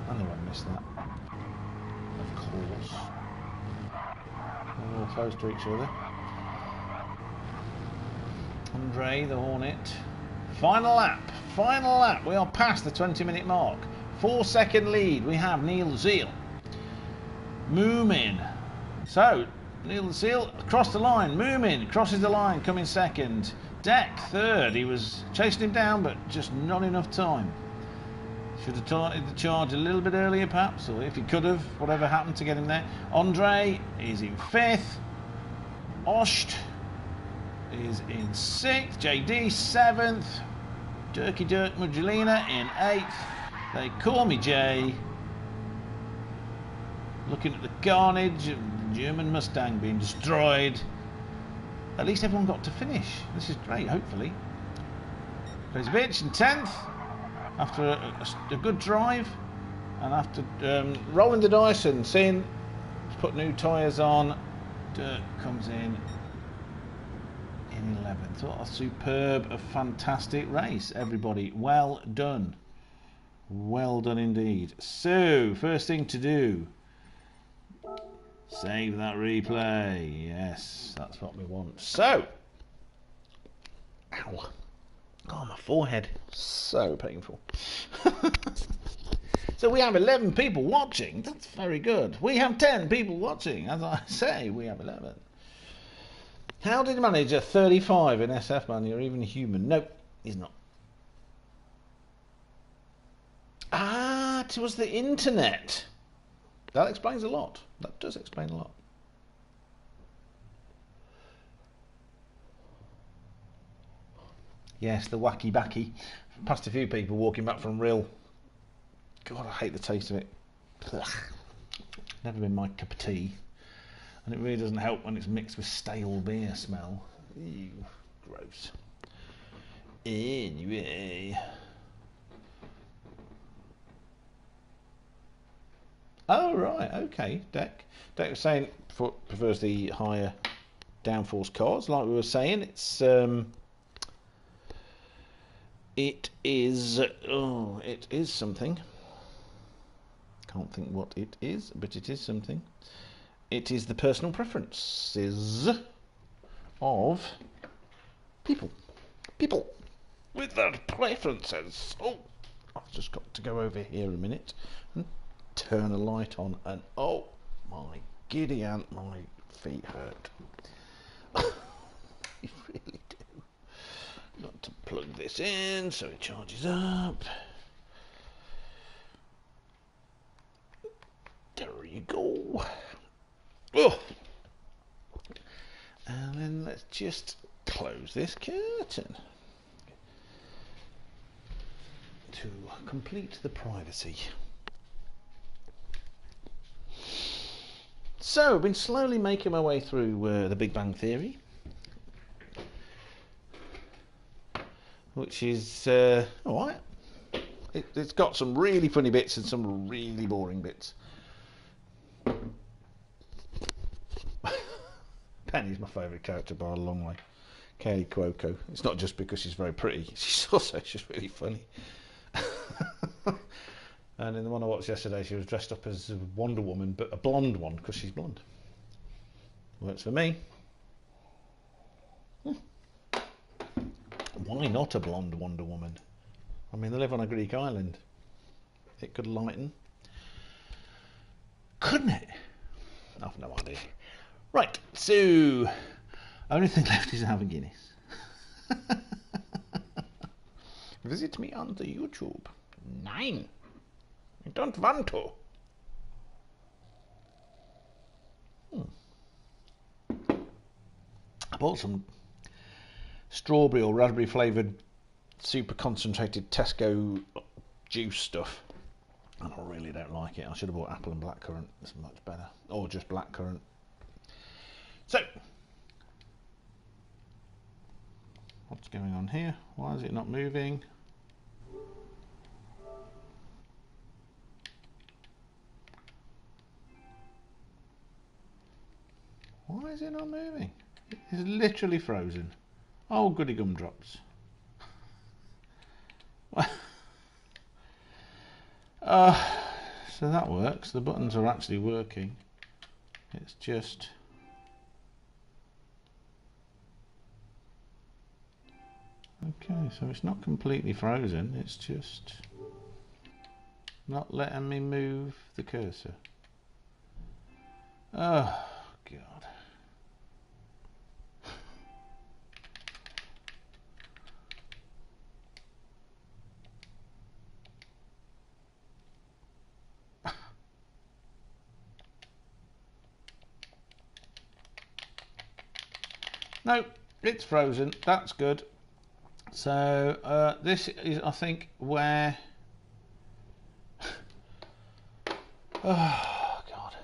I knew I missed that. Of course. They're all close to each other. Andre, the Hornet. Final lap. We are past the 20-minute mark. 4-second lead. We have Neil Zeal. Moomin. So, Neil Zeal across the line. Moomin crosses the line, coming second. Deck third. He was chasing him down, but just not enough time. Should have started the charge a little bit earlier, perhaps, or if he could have, whatever happened to get him there. Andre is in fifth. Osht is in 6th, JD 7th, Dirky Dirk Mugelina in 8th. They call me Jay. Looking at the carnage of the German Mustang being destroyed. At least everyone got to finish. This is great, hopefully. Crazy Bitch in 10th after a good drive, and after rolling the dice and seeing put new tyres on, Dirk comes in 11th. What a superb, a fantastic race, everybody. Well done. Well done indeed. So, first thing to do, save that replay. Yes, that's what we want. So, ow. Oh, my forehead. So painful. So we have 11 people watching. That's very good. We have 10 people watching. As I say, we have 11. How did he manage a 35 in SF, man? You're even human. Nope, he's not. Ah, it was the internet. that explains a lot. That does explain a lot. Yes, the wacky backy. Passed a few people walking back from Rill. God, I hate the taste of it. Ugh. Never been my cup of tea. And it really doesn't help when it's mixed with stale beer smell. Ew, gross. Anyway. Oh, right, okay. Deck was saying prefers the higher downforce cars. Like we were saying, it is something. Can't think what it is, but it is something. It is the personal preferences of people with their preferences. Oh, I've just got to go over here a minute and turn a light on, and oh my giddy aunt, my feet hurt. You really do. Got to plug this in so it charges up. There you go. Oh. And then let's just close this curtain to complete the privacy. So, I've been slowly making my way through The Big Bang Theory, which is alright. It's got some really funny bits and some really boring bits. Penny's my favourite character by a long way. Kaylee Cuoco. It's not just because she's very pretty, she's also just really funny. And in the one I watched yesterday, she was dressed up as Wonder Woman, but a blonde one, because she's blonde. Works for me. Why not a blonde Wonder Woman? I mean, they live on a Greek island. It could lighten. Couldn't it? I've no idea. Right, so only thing left is to have a Guinness. Visit me on the YouTube. 9. I don't want to. I bought some strawberry or raspberry flavoured super concentrated Tesco juice stuff, and I really don't like it. I should have bought apple and blackcurrant. It's much better. Or just blackcurrant. So, what's going on here? Why is it not moving? Why is it not moving? It's literally frozen. Oh, goody gumdrops. So that works. The buttons are actually working. It's just... Okay, so it's not completely frozen. It's just not letting me move the cursor. Oh, God. No, it's frozen. That's good. So this is, I think, where... Oh, God.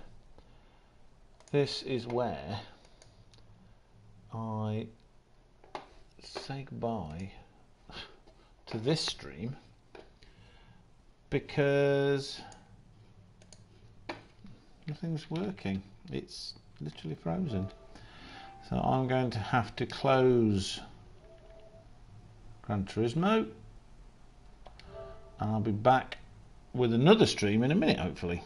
This is where I say goodbye to this stream, because nothing's working. It's literally frozen. So I'm going to have to close Gran Turismo, and I'll be back with another stream in a minute, hopefully.